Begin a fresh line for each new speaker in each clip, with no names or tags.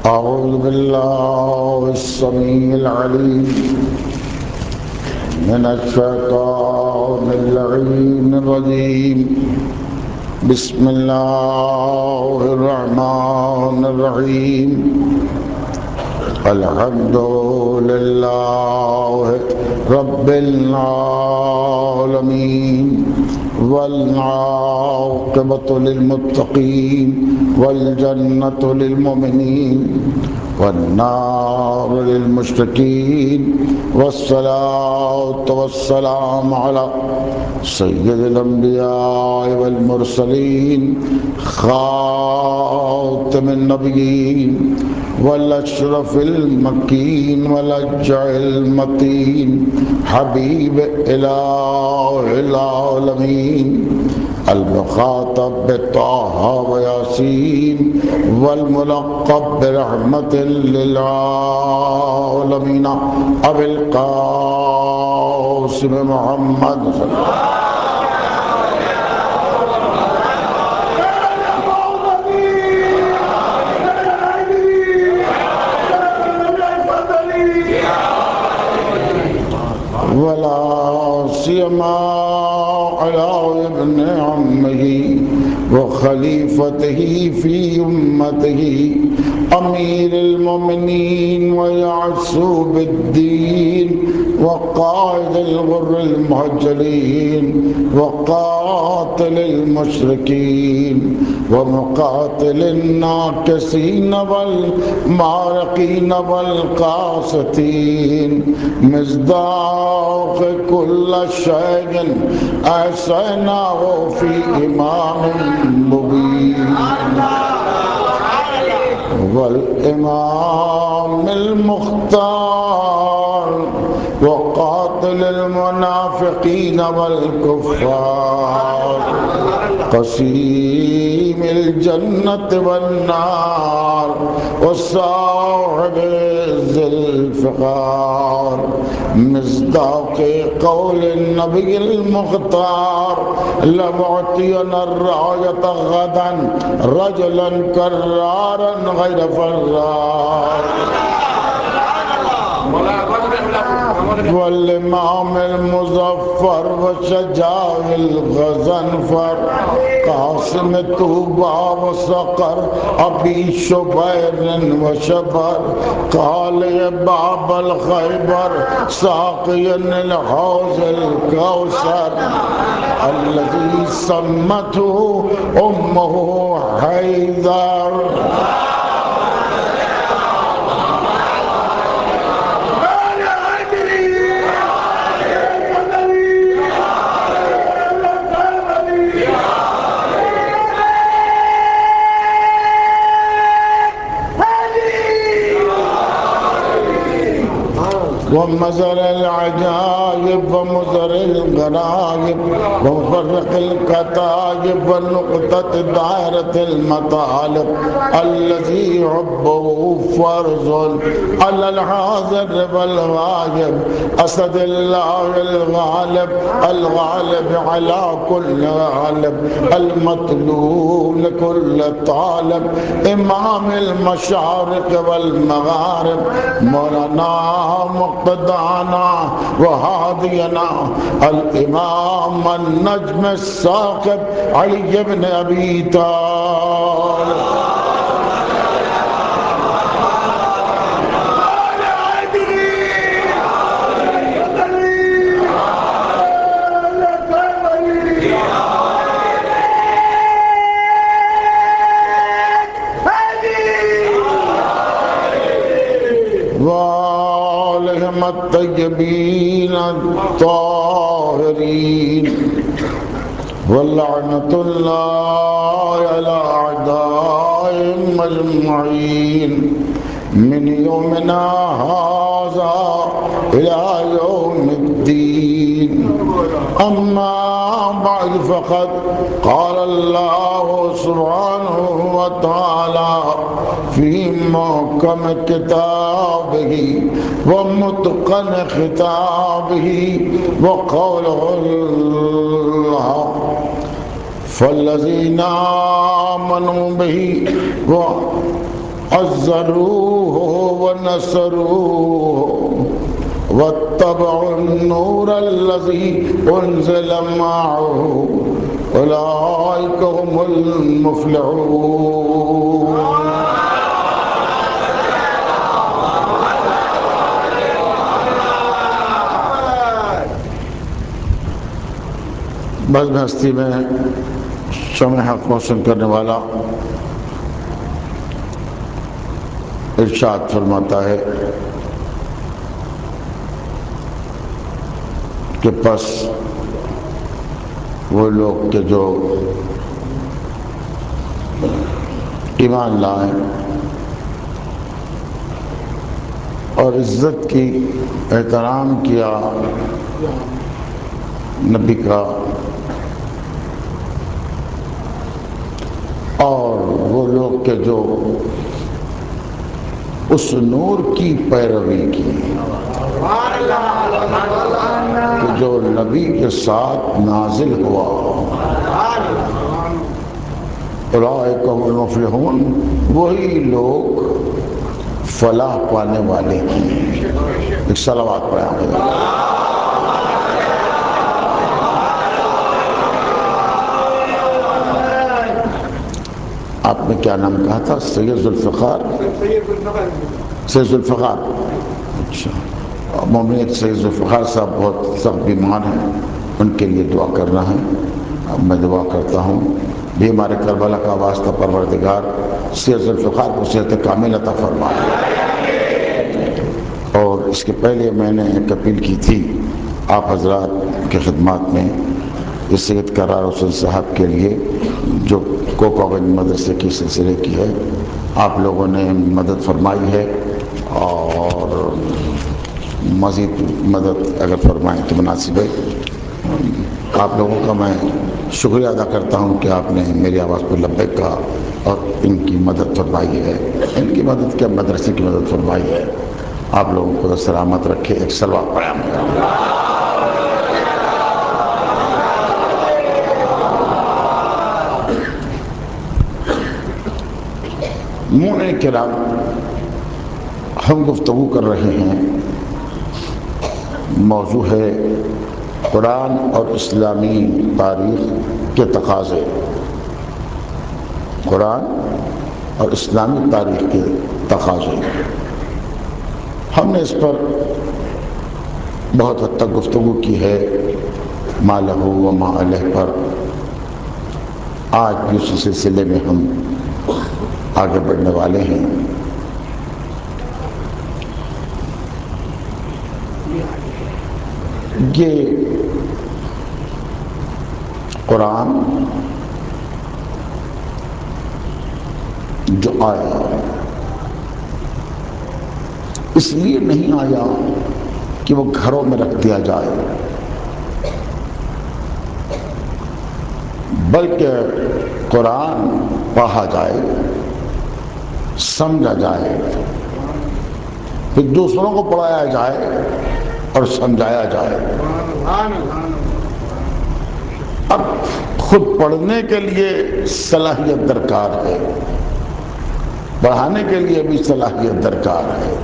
أعوذ بالله السميع العليم من الشيطان اللعين الرجيم. بسم الله الرحمن الرحيم. الحمد لله رب العالمين والعاقبة للمتقين والجنة للمؤمنين والنار للمشركين والصلاة والسلام على سيد الأنبياء والمرسلين خاتم النبيين والأشرف المكين والأجع المتين حبيب إله العالمين المخاطب بطه وياسين والملقب برحمة للعالمين أبي القاسم محمد صلى الله عليه وسلم. ولا سيما على ابن عمه وخليفته في أمته أمير المؤمنين ويعصوب الدين وقائد الغر المهجلين وقاتل المشركين ومقاتل الناكسين والمارقين والقاسطين مصداق كل شيء أحسناه في إمام مبين والإمام المختار وقاتل المنافقين والكفار قسيم الجنة والنار وصاحب الفقار مصداق قول النبي المختار لأعطين الراية غدا رجلا كرارا غير فرار والإمام المظفر وشجاع الغزنفر قاسم طوبى وصقر أبي شبير وشبر قال يا باب الخيبر ساقيا الحوض الكوثر الذي سمته أمه حيدر ومزر العجائب ومزر الغرائب ومفرق الكتائب ونقطة دائرة المطالب الذي حبه فرض على الحاضر والغائب أسد الله الغالب الغالب على كل غالب المطلوب لكل طالب إمام المشارق والمغارب مولانا مقتدانا وهادينا الإمام النجم الثاقب علي بن أبي طالب الطيبين الطاهرين واللعنة الله على أعدائهم أجمعين من يومنا هذا إلى يوم الدين. أما بعد فقد قال الله سبحانه وتعالى في محكم كتابه ومتقن خطابه وقوله الحق فالذين آمنوا به عزروه ونصروه واتبعوا النور الذي انزل معه اولئك هم المفلحون. بس ہستی میں شمع حق روشن کرنے والا ارشاد فرماتا ہے کہ پس وہ لوگ کہ جو ایمان لائیں اور عزت کی احترام کیا نبی کا، اور وہ لوگ کہ جو اس نور کی پیروی کی کہ جو نبی کے ساتھ نازل ہوا، اولئک هم المفلحون، وہی لوگ فلاح پانے والے ہیں۔ ایک صلوات پڑھیں۔ آپ نے کیا نام کہا تھا؟ سید ذوالفقار؟ سید ذوالفقار، اچھا۔ مومن سید ذوالفقار صاحب بہت سخت بیمار ہیں، ان کے لیے دعا کرنا ہے۔ میں دعا کرتا ہوں بھی ہمارے کربلا کا واسطہ پروردگار سید ذوالفقار کو صحت کامل عطا فرمائے۔ اور اس کے پہلے میں نے ایک اپیل کی تھی آپ حضرات کے خدمات میں، اس سید قرار حسین صاحب کے لیے جو کوکا گنج مدرسے کی سلسلے کی ہے، آپ لوگوں نے مدد فرمائی ہے، اور مزید مدد اگر فرمائیں تو مناسب ہے۔ آپ لوگوں کا میں شکریہ ادا کرتا ہوں کہ آپ نے میری آواز پر لبیک کہا اور ان کی مدد فرمائی ہے، ان کی مدد کیا مدرسے کی مدد فرمائی ہے۔ آپ لوگوں کو سلامت رکھے۔ ایک صلوات پڑھیں۔ مومنین کرام، ہم گفتگو کر رہے ہیں، موضوع ہے قرآن اور اسلامی تاریخ کے تقاضے، قرآن اور اسلامی تاریخ کے تقاضے۔ ہم نے اس پر بہت حد تک گفتگو کی ہے، ما لہ و ما علیہ پر۔ آج بھی اسی سلسلے میں ہم آگے بڑھنے والے ہیں۔ یہ قرآن جو آیا اس لیے نہیں آیا کہ وہ گھروں میں رکھ دیا جائے، بلکہ قرآن پڑھا جائے، سمجھا جائے، پھر دوسروں کو پڑھایا جائے اور سمجھایا جائے۔ اب خود پڑھنے کے لیے صلاحیت درکار ہے، پڑھانے کے لیے بھی صلاحیت درکار ہے۔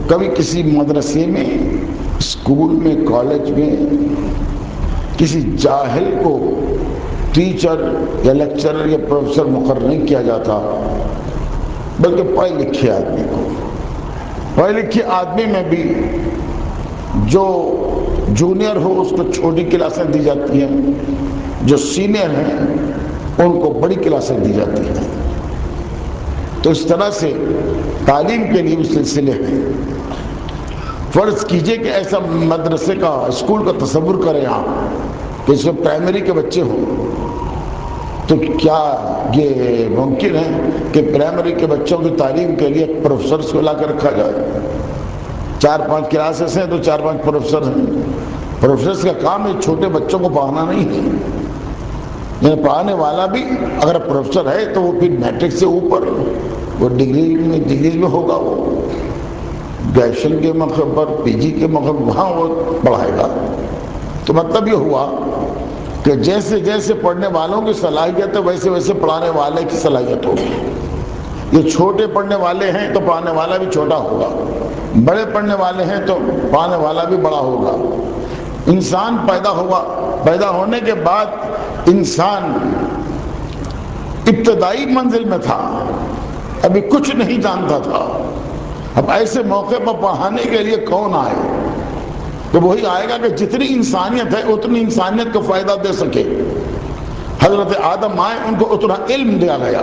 کبھی کسی مدرسے میں، اسکول میں، کالج میں کسی جاہل کو ٹیچر یا لیکچرر یا پروفیسر مقرر نہیں کیا جاتا، بلکہ پڑھے لکھے آدمی کو۔ پڑھے لکھے آدمی میں بھی جو جونیئر ہو اس کو چھوٹی کلاسیں دی جاتی ہیں، جو سینئر ہیں ان کو بڑی کلاسیں دی جاتی ہیں۔ تو اس طرح سے تعلیم کے لیے بھی سلسلے ہیں۔ فرض کیجئے کہ ایسا مدرسے کا، اسکول کا تصور کریں آپ کہ اس میں پرائمری کے بچے ہوں، تو کیا یہ ممکن ہے کہ پرائمری کے بچوں کی تعلیم کے لیے پروفیسرز کو لا کر رکھا جائے؟ 4-5 کلاسز ہیں تو 4-5 پروفیسر ہیں۔ پروفیسرز کا کام ہے چھوٹے بچوں کو پڑھانا نہیں ہے، یعنی پڑھانے والا بھی اگر پروفیسر ہے تو وہ پھر میٹرک سے اوپر وہ ڈگریز میں ہوگا، وہ گریجویشن کے موقع پر، پی جی کے موقع پر وہاں وہ پڑھائے گا۔ تو مطلب یہ ہوا کہ جیسے جیسے پڑھنے والوں کی صلاحیت ہے ویسے ویسے پڑھانے والے کی صلاحیت ہوگی. یہ چھوٹے پڑھنے والے ہیں تو پڑھانے والا بھی چھوٹا ہوگا، بڑے پڑھنے والے ہیں تو پڑھانے والا بھی بڑا ہوگا. انسان پیدا ہوا، پیدا ہونے کے بعد انسان ابتدائی منزل میں تھا، ابھی کچھ نہیں جانتا تھا. اب ایسے موقع پر پڑھانے کے لیے کون آئے؟ تو وہی آئے گا کہ جتنی انسانیت ہے اتنی انسانیت کو فائدہ دے سکے. حضرت آدم آئے، ان کو اتنا علم دیا گیا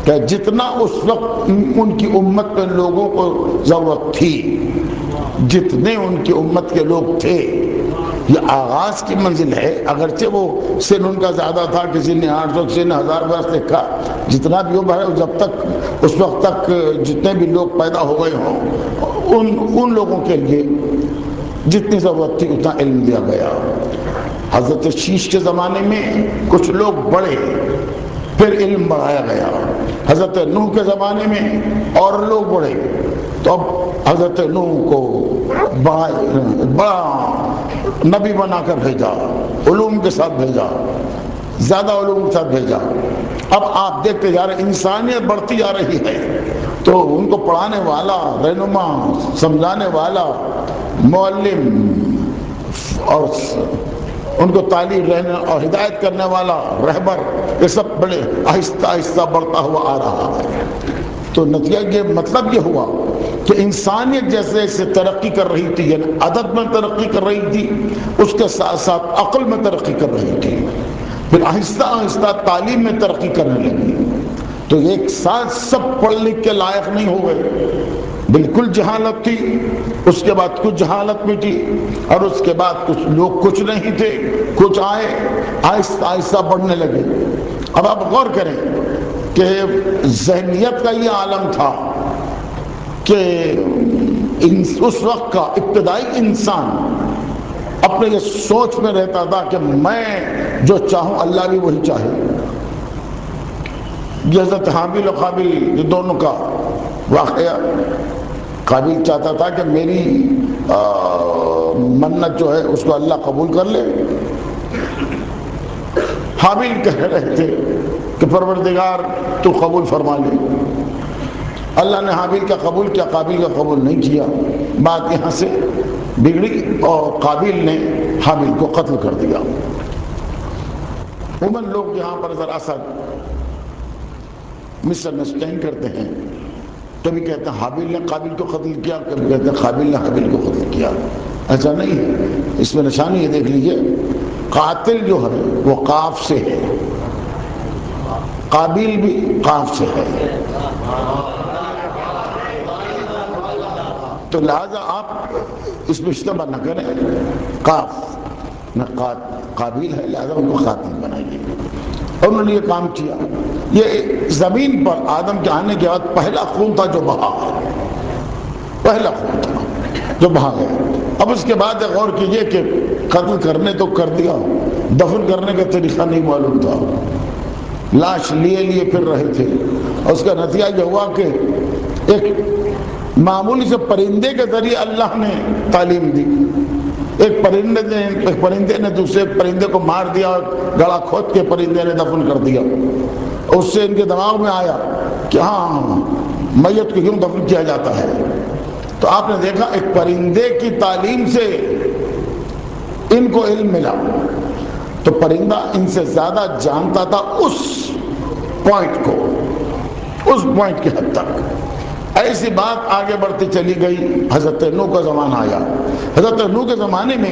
کہ جتنا اس وقت ان کی امت میں لوگوں کو ضرورت تھی، جتنے ان کی امت کے لوگ تھے. یہ آغاز کی منزل ہے، اگرچہ وہ سن ان کا زیادہ تھا، کسی نے 800 کسی نے 1000 برس لکھا، جتنا بھی وہ ہے جب تک اس وقت تک جتنے بھی لوگ پیدا ہو گئے ہوں ان لوگوں کے لیے جتنی ضرورت تھی اتنا علم دیا گیا. حضرت شیش کے زمانے میں کچھ لوگ بڑھے، پھر علم بڑھایا گیا. حضرت نوح کے زمانے میں اور لوگ بڑھے، تو اب حضرت نوح کو بڑا نبی بنا کر بھیجا، علوم کے ساتھ بھیجا، زیادہ علوم کے ساتھ بھیجا. اب آپ دیکھتے جا رہے انسانیت بڑھتی جا رہی ہے، تو ان کو پڑھانے والا، رہنما، سمجھانے والا، معلم اور ان کو تعلیم رہنے اور ہدایت کرنے والا رہبر، یہ سب بڑے آہستہ آہستہ بڑھتا ہوا آ رہا ہے. تو نتیجہ یہ مطلب یہ ہوا کہ انسانیت جیسے جیسے ترقی کر رہی تھی، یعنی ادب میں ترقی کر رہی تھی، اس کے ساتھ ساتھ عقل میں ترقی کر رہی تھی، پھر آہستہ آہستہ تعلیم میں ترقی کرنے لگی. تو ایک ساتھ سب پڑھ لکھ کے لائق نہیں ہو گئے. بالکل جہالت تھی، اس کے بعد کچھ جہالت مٹی، اور اس کے بعد کچھ لوگ کچھ نہیں تھے، کچھ آئے، آہستہ آہستہ بڑھنے لگے. اب آپ غور کریں کہ ذہنیت کا یہ عالم تھا کہ اس وقت کا ابتدائی انسان اپنے یہ سوچ میں رہتا تھا کہ میں جو چاہوں اللہ بھی وہی چاہے. حضرت حابیل و قابیل یہ دونوں کا واقعہ، قابیل چاہتا تھا کہ میری منت جو ہے اس کو اللہ قبول کر لے. حابیل کہہ رہے تھے کہ پروردگار تو قبول فرما لے. اللہ نے حابیل کا قبول کیا، قابیل کا قبول نہیں کیا. بات یہاں سے بگڑی اور قابیل نے حابیل کو قتل کر دیا. عموماً لوگ یہاں پر ذرا سا مس انڈرسٹینڈ کرتے ہیں. کبھی کہتے ہیں حابیل نے قابیل کو قتل کیا، کبھی کہتے ہیں قابیل نے حابیل کو قتل کیا. ایسا نہیں ہے. اس میں نشانی یہ دیکھ لیجئے، قاتل جو ہے وہ قاف سے ہے، قابیل بھی قاف سے ہے. تو لہذا آپ اس میں اشتباہ نہ کریں. قاف نہ قابیل ہے، لہذا ان کو قاتل بنائیے. اور انہوں نے یہ کام کیا. یہ زمین پر آدم کے آنے کے بعد پہلا خون تھا جو بہا، پہلا خون تھا جو بہا گیا. اب اس کے بعد غور کیجئے کہ قتل کرنے تو کر دیا، دفن کرنے کا طریقہ نہیں معلوم تھا. لاش لیے پھر رہے تھے، اور اس کا نتیجہ یہ ہوا کہ ایک معمولی سے پرندے کے ذریعے اللہ نے تعلیم دی. ایک پرندے نے دوسرے پرندے کو مار دیا، گڑا کھود کے پرندے نے دفن کر دیا. اس سے ان کے دماغ میں آیا کہ ہاں میت کو کیوں دفن کیا جاتا ہے. تو آپ نے دیکھا ایک پرندے کی تعلیم سے ان کو علم ملا. تو پرندہ ان سے زیادہ جانتا تھا اس پوائنٹ کو، اس پوائنٹ کی حد تک. ایسی بات آگے بڑھتی چلی گئی. حضرت نوح کا زمانہ آیا. حضرت نوح کے زمانے میں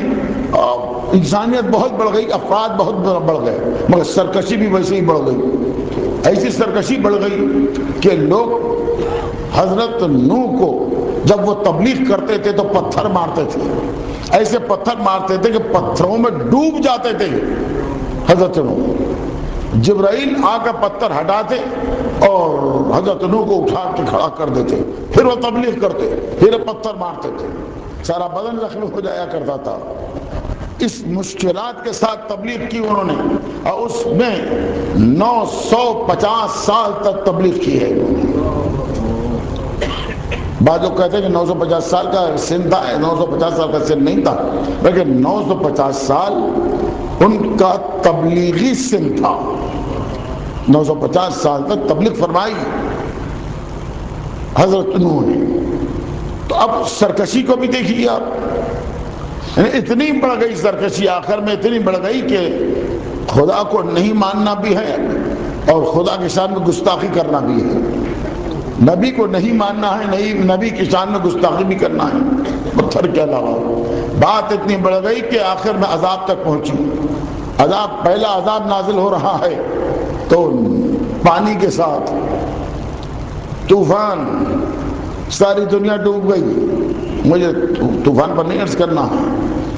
انسانیت بہت بڑھ گئی، افراد بہت بڑھ گئے، مگر سرکشی بھی ویسے ہی بڑھ گئی. ایسی سرکشی بڑھ گئی کہ لوگ حضرت نوح کو جب وہ تبلیغ کرتے تھے تو پتھر مارتے تھے. ایسے پتھر مارتے تھے کہ پتھروں میں ڈوب جاتے تھے. حضرت نوح جبرائیل آ کر پتھر ہٹاتے اور حضرت نوح کو اٹھا کے کھڑا کر دیتے، پھر وہ تبلیغ کرتے، پھر پتھر مارتے تھے، سارا بدن زخمی ہو جایا کرتا تھا. اس مشکلات کے ساتھ تبلیغ کی انہوں نے، اور اس میں 950 سال تک تبلیغ کی ہے. بعض لوگ کہتے ہیں کہ 950 سال کا سن تھا، 950 سال کا سن نہیں تھا، بلکہ 950 سال ان کا تبلیغی سن تھا۔ 950 سال تک تبلیغ فرمائی حضرت نوح نے۔ تو اب سرکشی کو بھی دیکھیے آپ، یعنی اتنی بڑھ گئی سرکشی، آخر میں اتنی بڑھ گئی کہ خدا کو نہیں ماننا بھی ہے اور خدا کی شان میں گستاخی کرنا بھی ہے۔ نبی کو نہیں ماننا ہے، نہیں نبی کی شان میں گستاخی بھی کرنا ہے، پتھر کے علاوہ۔ بات اتنی بڑھ گئی کہ آخر میں عذاب تک پہنچی۔ عذاب، پہلا عذاب نازل ہو رہا ہے تو پانی کے ساتھ طوفان، ساری دنیا ڈوب گئی۔ مجھے طوفان پر نہیں عرض کرنا ہے،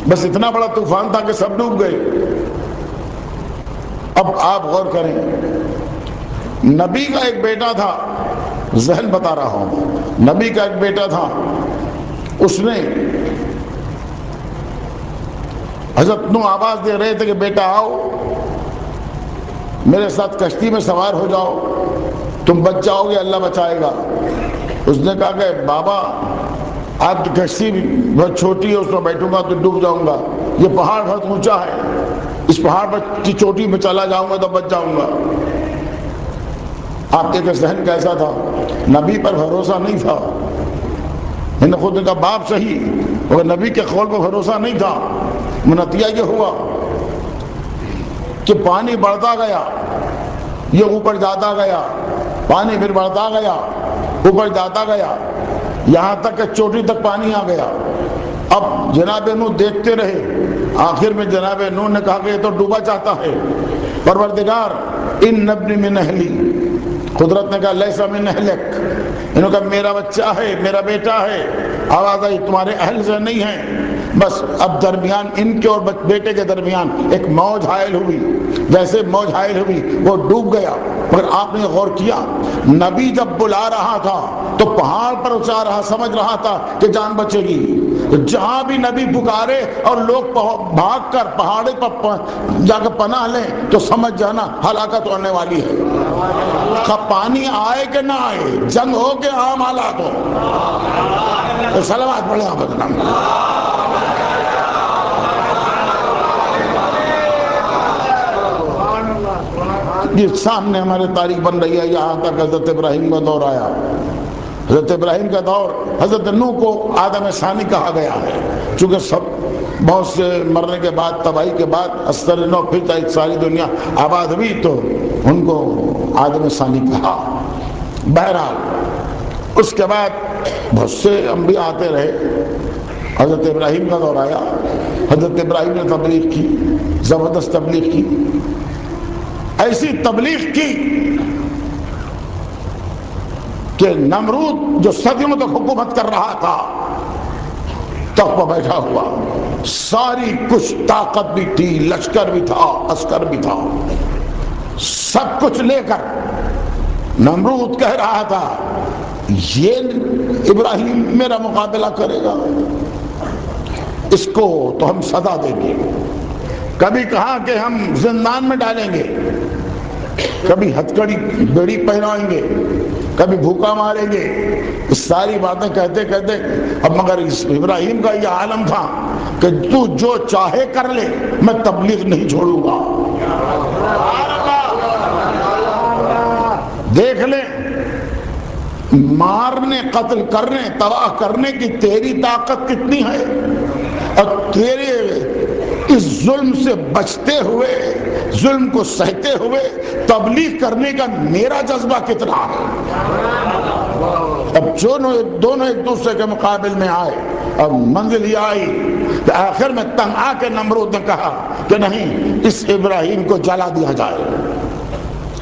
بس اتنا بڑا طوفان تھا کہ سب ڈوب گئے۔ اب آپ غور کریں، نبی کا ایک بیٹا تھا، ذہن بتا رہا ہوں، نبی کا ایک بیٹا تھا، اس نے حضرت نوح آواز دے رہے تھے کہ بیٹا آؤ میرے ساتھ کشتی میں سوار ہو جاؤ، تم بچ جاؤ گے، اللہ بچائے گا۔ اس نے کہا کہ بابا آپ کی کشتی بہت چھوٹی ہے، اس میں بیٹھوں گا تو ڈوب جاؤں گا، یہ پہاڑ بہت اونچا ہے، اس پہاڑ پر کی چوٹی میں چلا جاؤں گا تو بچ جاؤں گا۔ آپ کے ذہن کیسا تھا؟ نبی پر بھروسہ نہیں تھا۔ میں نے خود کہا باپ صحیح، مگر نبی کے قول پر بھروسہ نہیں تھا۔ نتیجہ یہ ہوا کہ پانی بڑھتا گیا، یہ اوپر جاتا گیا، پانی پھر بڑھتا گیا، اوپر جاتا گیا، یہاں تک کہ چوٹی تک پانی آ گیا۔ اب جناب نوح دیکھتے رہے، آخر میں جناب نوح نے کہا کہ یہ تو ڈوبا چاہتا ہے، پروردگار ان ابنی من اہلی، قدرت نے کہا لیسا من اہلک، انہوں نے کہا میرا بچہ ہے، میرا بیٹا ہے، آواز آئی تمہارے اہل سے نہیں ہے۔ بس اب درمیان ان کے اور بیٹے کے درمیان ایک موج حائل ہوئی، جیسے موج حائل ہوئی وہ ڈوب گیا۔ مگر آپ نے غور کیا، نبی جب بلا رہا تھا تو پہاڑ پر اچھا رہا، سمجھ رہا تھا کہ جان بچے گی۔ جہاں بھی نبی پکارے اور لوگ بھاگ کر پہاڑے پر جا کر پناہ لیں تو سمجھ جانا ہلاکت ہونے والی ہے۔ پانی آئے کہ نہ آئے، جنگ ہو کہ عام حالات ہو، صلوات پڑھیں آپ بدنام۔ یہ سامنے ہمارے تاریخ بن رہی ہے، یہاں تک حضرت ابراہیم کا دور آیا۔ حضرت ابراہیم کا دور، حضرت نوح کو آدم ثانی کہا گیا ہے، چونکہ سب بہت سے مرنے کے بعد، تباہی کے بعد استر نو پھر ساری دنیا آباد ہوئی تو ان کو آدم ثانی کہا۔ بہرحال اس کے بعد بہت سے انبیاء آتے رہے، حضرت ابراہیم کا دور آیا، حضرت ابراہیم نے تبلیغ کی، زبردست تبلیغ کی، ایسی تبلیغ کی کہ نمرود جو صدیوں تک حکومت کر رہا تھا تخت پر بیٹھا ہوا، ساری کچھ طاقت بھی تھی، لشکر بھی تھا، عسکر بھی تھا، سب کچھ لے کر نمرود کہہ رہا تھا یہ ابراہیم میرا مقابلہ کرے گا، اس کو تو ہم سزا دیں گے۔ کبھی کہا کہ ہم زندان میں ڈالیں گے، کبھی ہتھکڑی بیڑی پہنائیں گے، کبھی بھوکا ماریں گے، اس ساری باتیں کہتے کہتے اب مگر ابراہیم کا یہ عالم تھا کہ تو جو چاہے کر لے، میں تبلیغ نہیں چھوڑوں گا۔ دیکھ لیں، مارنے، قتل کرنے، تباہ کرنے کی تیری طاقت کتنی ہے، اور تیرے اس ظلم سے بچتے ہوئے، ظلم کو سہتے ہوئے تبلیغ کرنے کا میرا جذبہ کتنا ہے۔ اب دونوں ایک دوسرے کے مقابل میں آئے، اب منزل یہ آئی کہ آخر میں تنگ آ کے نمرود نے کہا کہ نہیں، اس ابراہیم کو جلا دیا جائے۔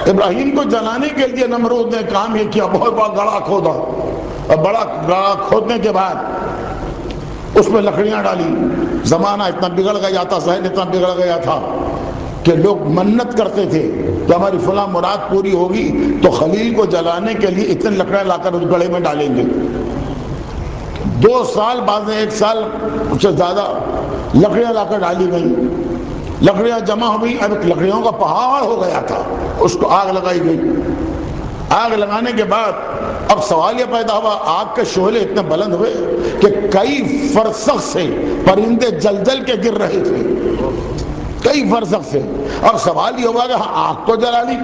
ابراہیم کو جلانے کے لیے نمرود نے کام یہ کیا، بہت بڑا گڑھا کھودا، اور بڑا گڑھا کھودنے کے بعد اس میں لکڑیاں ڈالی۔ زمانہ اتنا بگڑ گیا تھا، ذہن اتنا بگڑ گیا تھا کہ لوگ منت کرتے تھے کہ ہماری فلاں مراد پوری ہوگی تو خلیل کو جلانے کے لیے اتنے لکڑیاں لا کر اس گڑھے میں ڈالیں گے۔ 2 سال بعد 1 سال سے زیادہ لکڑیاں لا کر ڈالی گئی، لکڑیاں جمع ہو گئی، اب لکڑیوں کا پہاڑ ہو گیا تھا، اس کو آگ لگائی گئی۔ آگ لگانے کے بعد اب سوال یہ پیدا ہوا، آگ کے شعلے اتنے بلند ہوئے کہ کئی فرسخ سے پرندے جل جل کے گر رہے تھے، کئی فرسخ سے. اور سوال یہ ہوا کہ آگ تو جلا لی،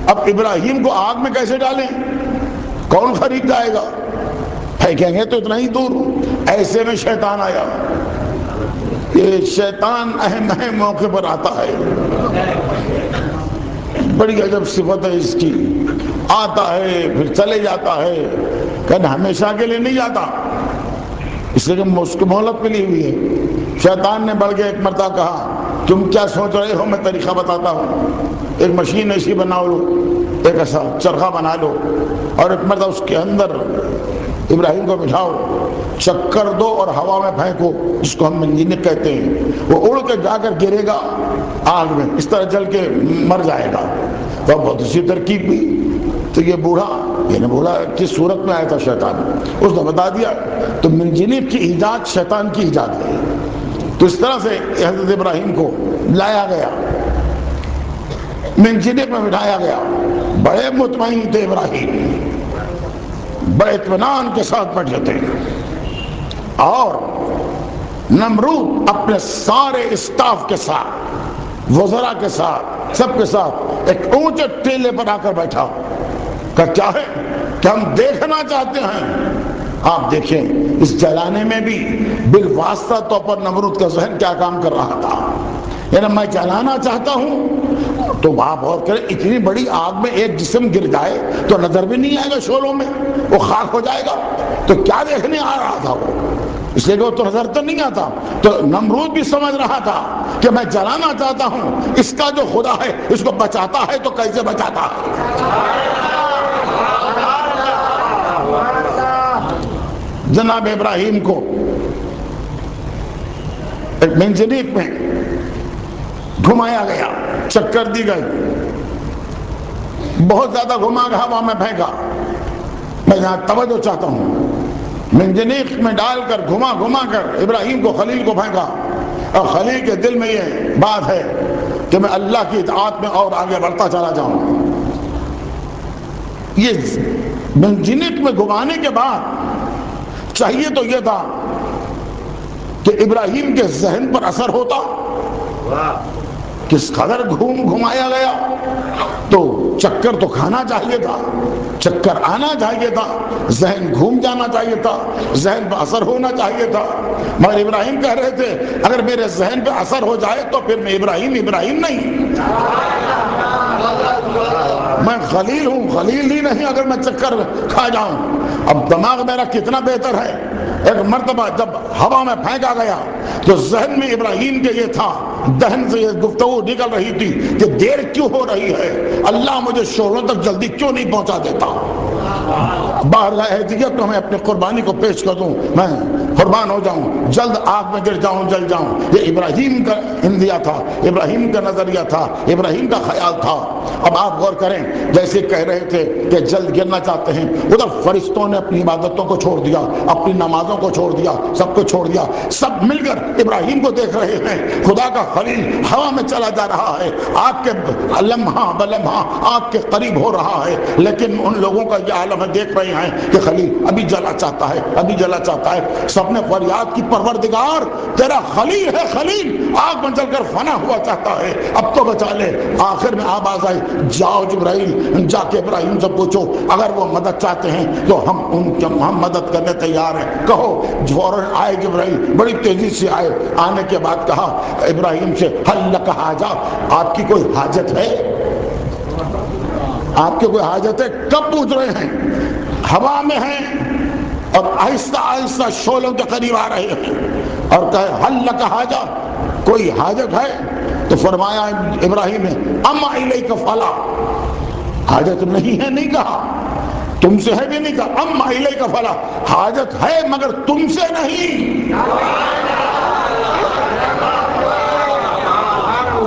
اب ابراہیم کو آگ میں کیسے ڈالیں؟ کون خرید جائے گا؟ پھینکیں گے تو اتنا ہی دور. ایسے میں شیطان آیا. یہ شیطان اہم موقع پر آتا ہے، بڑی عجب صفت ہے اس کی. آتا ہے پھر چلے جاتا ہے، کہ ہمیشہ کے لیے نہیں جاتا، اس لیے کہ اس کی مہلت ملی ہوئی ہے. شیطان نے بڑھ کے ایک مرتبہ کہا تم کیا سوچ رہے ہو، میں طریقہ بتاتا ہوں. ایک مشین ایسی بنا لو، ایک ایسا چرخہ بنا لو، اور ایک مرتبہ اس کے اندر ابراہیم کو بٹھاؤ، چکر دو اور ہوا میں پھینکو، جس کو ہم منجنیق کہتے ہیں. وہ اڑ کے جا کر گرے گا آگ میں، اس طرح جل کے مر جائے گا. تو بہت اچھی ترکیب بھی. تو یہ بوڑھا، یہ نے بولا کس صورت میں آیا تھا شیطان، اس نے بتا دیا. تو منجنیق کی ایجاد شیطان کی ایجاد ہے. تو اس طرح سے حضرت ابراہیم کو لایا گیا، منجنیق میں بٹھایا گیا. بڑے مطمئن تھے ابراہیم، بڑے اطمینان کے ساتھ بیٹھے تھے. اور نمرود اپنے سارے اسٹاف کے ساتھ، وزراء کے ساتھ، سب کے ساتھ ایک اونچے ٹیلے پر آ کر بیٹھا. کہ کیا ہے کہ ہم دیکھنا چاہتے ہیں. آپ دیکھیں اس جلانے میں بھی بالواسطہ طور پر نمرود کا ذہن کیا کام کر رہا تھا. یعنی میں جلانا چاہتا ہوں تو آپ غور کریں، اتنی بڑی آگ میں ایک جسم گر جائے تو نظر بھی نہیں آئے گا شعلوں میں، وہ خاک ہو جائے گا. تو کیا دیکھنے آ رہا تھا وہ، اس لیے کہ وہ تو نظر تو نہیں آتا. تو نمرود بھی سمجھ رہا تھا کہ میں جلانا چاہتا ہوں، اس کا جو خدا ہے اس کو بچاتا ہے تو کیسے بچاتا ہے. جناب ابراہیم کو ایک منجنیق میں گھمایا گیا، چکر دی گئی، بہت زیادہ گھما کے ہوا میں پھینکا. میں یہاں توجہ چاہتا ہوں، منجنیق میں ڈال کر گھما گھما کر ابراہیم کو، خلیل کو پھینکا. اور خلیل کے دل میں یہ بات ہے کہ میں اللہ کی اطاعت میں اور آگے بڑھتا چلا جاؤں. یہ منجنیق میں گھمانے کے بعد چاہیے تو یہ تھا کہ ابراہیم کے ذہن پر اثر ہوتا. کس قدر گھمایا گیا، تو چکر تو کھانا چاہیے تھا، چکر آنا چاہیے تھا، ذہن گھوم جانا چاہیے تھا، ذہن پر اثر ہونا چاہیے تھا. مگر ابراہیم کہہ رہے تھے اگر میرے ذہن پہ اثر ہو جائے تو پھر میں ابراہیم نہیں، میں خلیل ہوں، خلیل ہی نہیں اگر میں چکر کھا جاؤں. اب دماغ میرا کتنا بہتر ہے. ایک مرتبہ جب ہوا میں پھینکا گیا تو ذہن میں ابراہیم کے یہ تھا، دہن سے یہ گفتگو نکل رہی تھی کہ دیر کیوں ہو رہی ہے، اللہ مجھے شعلوں تک جلدی کیوں نہیں پہنچا دیتا. باہر احتیاط تو میں اپنی قربانی کو پیش کر دوں، میں قربان ہو جاؤں، جلد آگ میں گر جاؤں، جل جاؤں. یہ ابراہیم کا اندیا تھا، ابراہیم کا نظریہ تھا، ابراہیم کا خیال تھا. اب آپ غور کریں، جیسے کہہ رہے تھے کہ جلد گرنا چاہتے ہیں، ادھر فرشتوں نے اپنی عبادتوں کو چھوڑ دیا، اپنی نمازوں کو چھوڑ دیا، سب کو چھوڑ دیا. سب مل کر ابراہیم کو دیکھ رہے ہیں. خدا کا خلیل ہوا میں چلا جا رہا ہے، آگ کے لمحہ بلمحہ آگ کے قریب ہو رہا ہے. لیکن ان لوگوں کا یہ عالم ہے، دیکھ رہے ہیں کہ خلیل ابھی جلا چاہتا ہے، ابھی جلا چاہتا ہے. سب نے فریاد کی، پروردگار تیرا خلیل ہے، خلیل آگ میں جل کر فنا ہوا چاہتا ہے، اب تو بچا لے. آخر میں آواز آئی، جاؤ جبرائیل، جا کے ابراہیم سے پوچھو اگر وہ مدد چاہتے ہیں تو ہم مدد کرنے تیار ہیں. کہو. فوراً آئے جبرائیل، بڑی تیزی سے آئے. آنے کے بعد کہا ابراہیم سے، حل لک حاجہ، آپ کی کوئی حاجت ہے؟ آپ کی کوئی حاجت ہے؟ کب پوچھ رہے ہیں؟ ہوا میں ہیں اور آہستہ آہستہ شعلوں کے قریب آ رہے ہیں. اور کہے حل لک حاجہ، کوئی حاجت ہے؟ تو فرمایا ابراہیم نے، اما الیک فلا، حاجت نہیں ہے نہیں کہا، تم سے ہے بھی نہیں کہا. اما الیک فلا، حاجت ہے مگر تم سے نہیں.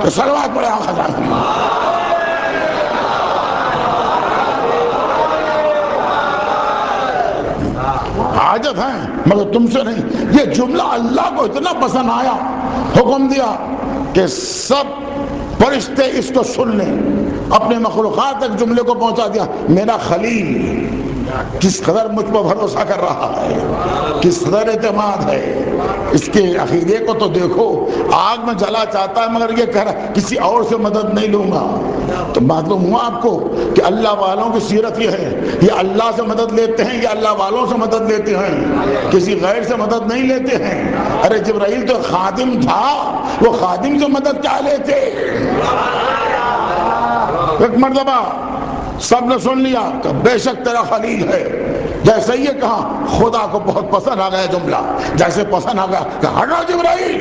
تو صلوات پڑھے آقا جان. حاجت ہے مگر تم سے نہیں. یہ جملہ اللہ کو اتنا پسند آیا، حکم دیا کہ سب فرشتے اس کو سن لیں. اپنے مخلوقات تک جملے کو پہنچا دیا، میرا خلیل کس قدر مجھ پر بھروسہ کر رہا ہے، کس قدر اعتماد ہے، اس کے عقیدے کو تو دیکھو، آگ میں جلا چاہتا ہے مگر یہ کہہ رہا کسی اور سے مدد نہیں لوں گا۔ تو معلوم ہوا آپ کو کہ اللہ والوں کی سیرت یہ ہے، یہ اللہ سے مدد لیتے ہیں، یہ اللہ والوں سے مدد لیتے ہیں، کسی غیر سے مدد نہیں لیتے ہیں۔ ارے جبرائیل تو خادم تھا، وہ خادم سے مدد کیا لیتے؟ ایک مرتبہ سب نے سن لیا کہ بے شک تیرا خلیل ہے، جیسے یہ کہا خدا کو بہت پسند آ گیا جملہ، جیسے پسند آ گیا کہ ہٹو جبرائیل،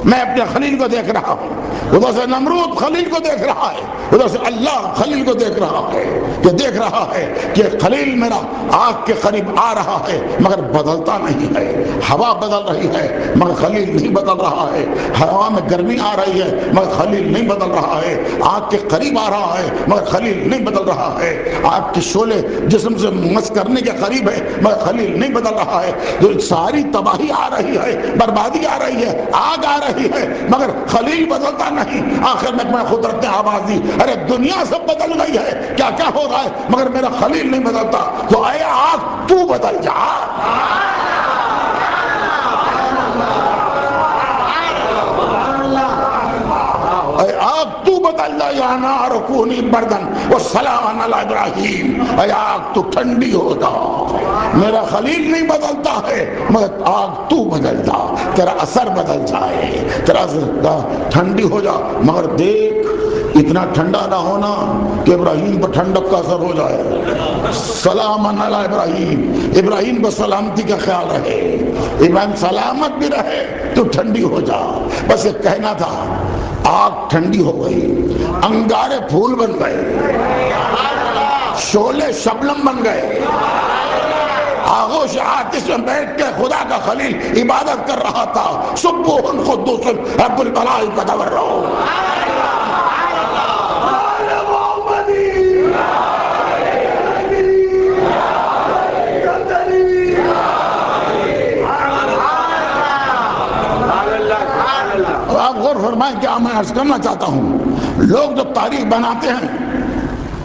میں اپنے خلیل کو دیکھ رہا ہوں۔ ادھر سے نمرود خلیل کو دیکھ رہا ہے، ادھر سے اللہ خلیل کو دیکھ رہا ہے، کہ دیکھ رہا ہے کہ خلیل میرا آگ کے قریب آ رہا ہے مگر بدلتا نہیں ہے، ہوا بدل رہی ہے مگر خلیل نہیں بدل رہا ہے، ہوا میں گرمی آ رہی ہے مگر خلیل نہیں بدل رہا ہے، آگ کے قریب آ رہا ہے مگر خلیل نہیں بدل رہا ہے، آگ کے شعلے جسم سے مس کرنے کے قریب ہے مگر خلیل نہیں بدل رہا ہے، جو ساری تباہی آ رہی ہے، بربادی آ رہی ہے، آگ آ رہی ہے مگر خلیل بدلتا نہیں۔ آخر میں قدرت نے آواز دی، ارے دنیا سب بدل گئی ہے، کیا کیا ہو رہا ہے مگر میرا خلیل نہیں بدلتا، تو اے آگ تو بدل جا۔ اے آگ تو بدل جا، یا نار کونی بردن والسلام علی ابراہیم، اے آگ تو ٹھنڈی ہو جا، میرا خلیل نہیں بدلتا ہے مگر آگ تو بدل جا، تیرا اثر بدل جائے، تیرا ٹھنڈی ہو جا، مگر دیکھ اتنا ٹھنڈا نہ ہونا کہ ابراہیم پر ٹھنڈک کا اثر ہو جائے۔ سلام علی ابراہیم، ابراہیم پر سلامتی کا خیال رہے، ابراہیم سلامت بھی رہے تو ٹھنڈی ہو جا، بس یہ کہنا تھا۔ آگ ٹھنڈی ہو گئی، انگارے پھول بن گئے، شعلے شبنم بن گئے، آغوش آتش میں بیٹھ کے خدا کا خلیل عبادت کر رہا تھا، سبوح قدوس رب الملائکۃ والروح۔ آپ غور فرمائیں، کیا میں عرض کرنا چاہتا ہوں، لوگ جو تاریخ بناتے ہیں،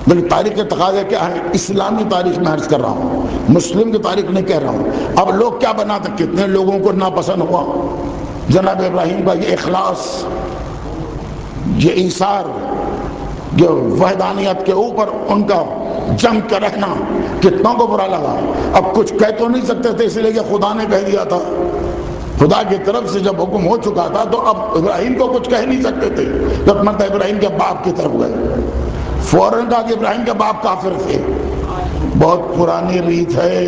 لیکن تاریخ کے تقاضے کیا ہے؟ اسلامی تاریخ میں عرض کر رہا ہوں، مسلم کی تاریخ نہیں کہہ رہا ہوں۔ اب لوگ کیا بناتے ہیں؟ کتنے لوگوں کو ناپسند ہوا جناب ابراہیم کا یہ اخلاص، یہ ایثار، جو وحدانیت کے اوپر ان کا جم کر رہنا، کتنوں کو برا لگا۔ اب کچھ کہہ تو نہیں سکتے تھے، اس لیے کہ خدا نے کہہ دیا تھا، خدا کی طرف سے جب حکم ہو چکا تھا تو اب ابراہیم کو کچھ کہہ نہیں سکتے تھے۔ جب مرتبہ ابراہیم کے باپ کی طرف گئے، فوراً کہا کہ ابراہیم کے باپ کافر تھے، بہت پرانی ریت ہے،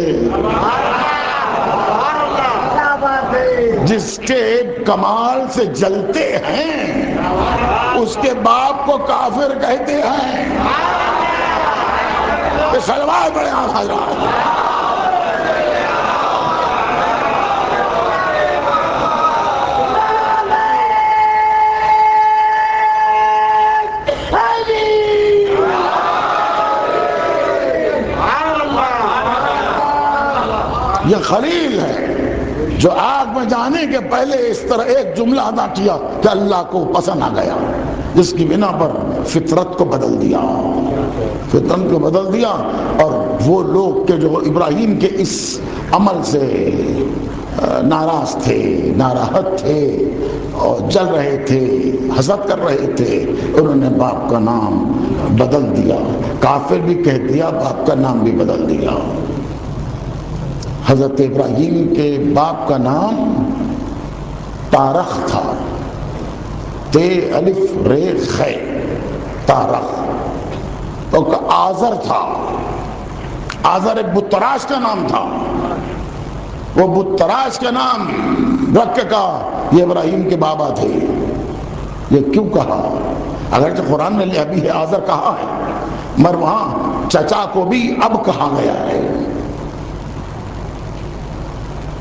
جس کے کمال سے جلتے ہیں اس کے باپ کو کافر کہتے ہیں۔ یہ سلوات بڑے حضرات، یہ خلیل ہے جو آگ میں جانے کے پہلے اس طرح ایک جملہ ادا کیا کہ اللہ کو پسند آ گیا، جس کی بنا پر فطرت کو بدل دیا، فطرت کو بدل دیا۔ اور وہ لوگ کہ جو ابراہیم کے اس عمل سے ناراض تھے، ناراحت تھے اور جل رہے تھے، حسد کر رہے تھے، انہوں نے باپ کا نام بدل دیا، کافر بھی کہہ دیا، باپ کا نام بھی بدل دیا۔ حضرت ابراہیم کے باپ کا نام تارخ تھا، تے الف رے خے، تارخ۔ اور آزر تھا، آزر ایک بت تراش کا نام تھا، وہ بت تراش کا نام رکھ کے کہا یہ ابراہیم کے بابا تھے۔ یہ کیوں کہا؟ اگرچہ قرآن نے ابھی ہے آزر کہا ہے، مگر وہاں چچا کو بھی اب کہا گیا ہے،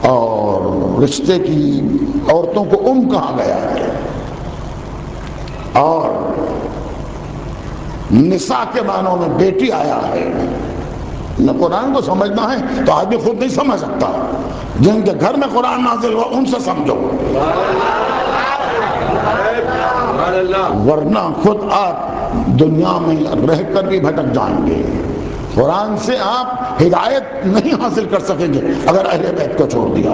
اور رشتے کی عورتوں کو کہا گیا ہے، اور نساء کے معنوں میں بیٹی آیا ہے۔ نہ قرآن کو سمجھنا ہے تو آدمی خود نہیں سمجھ سکتا، جن کے گھر میں قرآن نازل ہوا ان سے سمجھو، ورنہ خود آپ دنیا میں رہ کر بھی بھٹک جائیں گے. قرآن سے آپ ہدایت نہیں حاصل کر سکیں گے اگر اہل بیت کو چھوڑ دیا.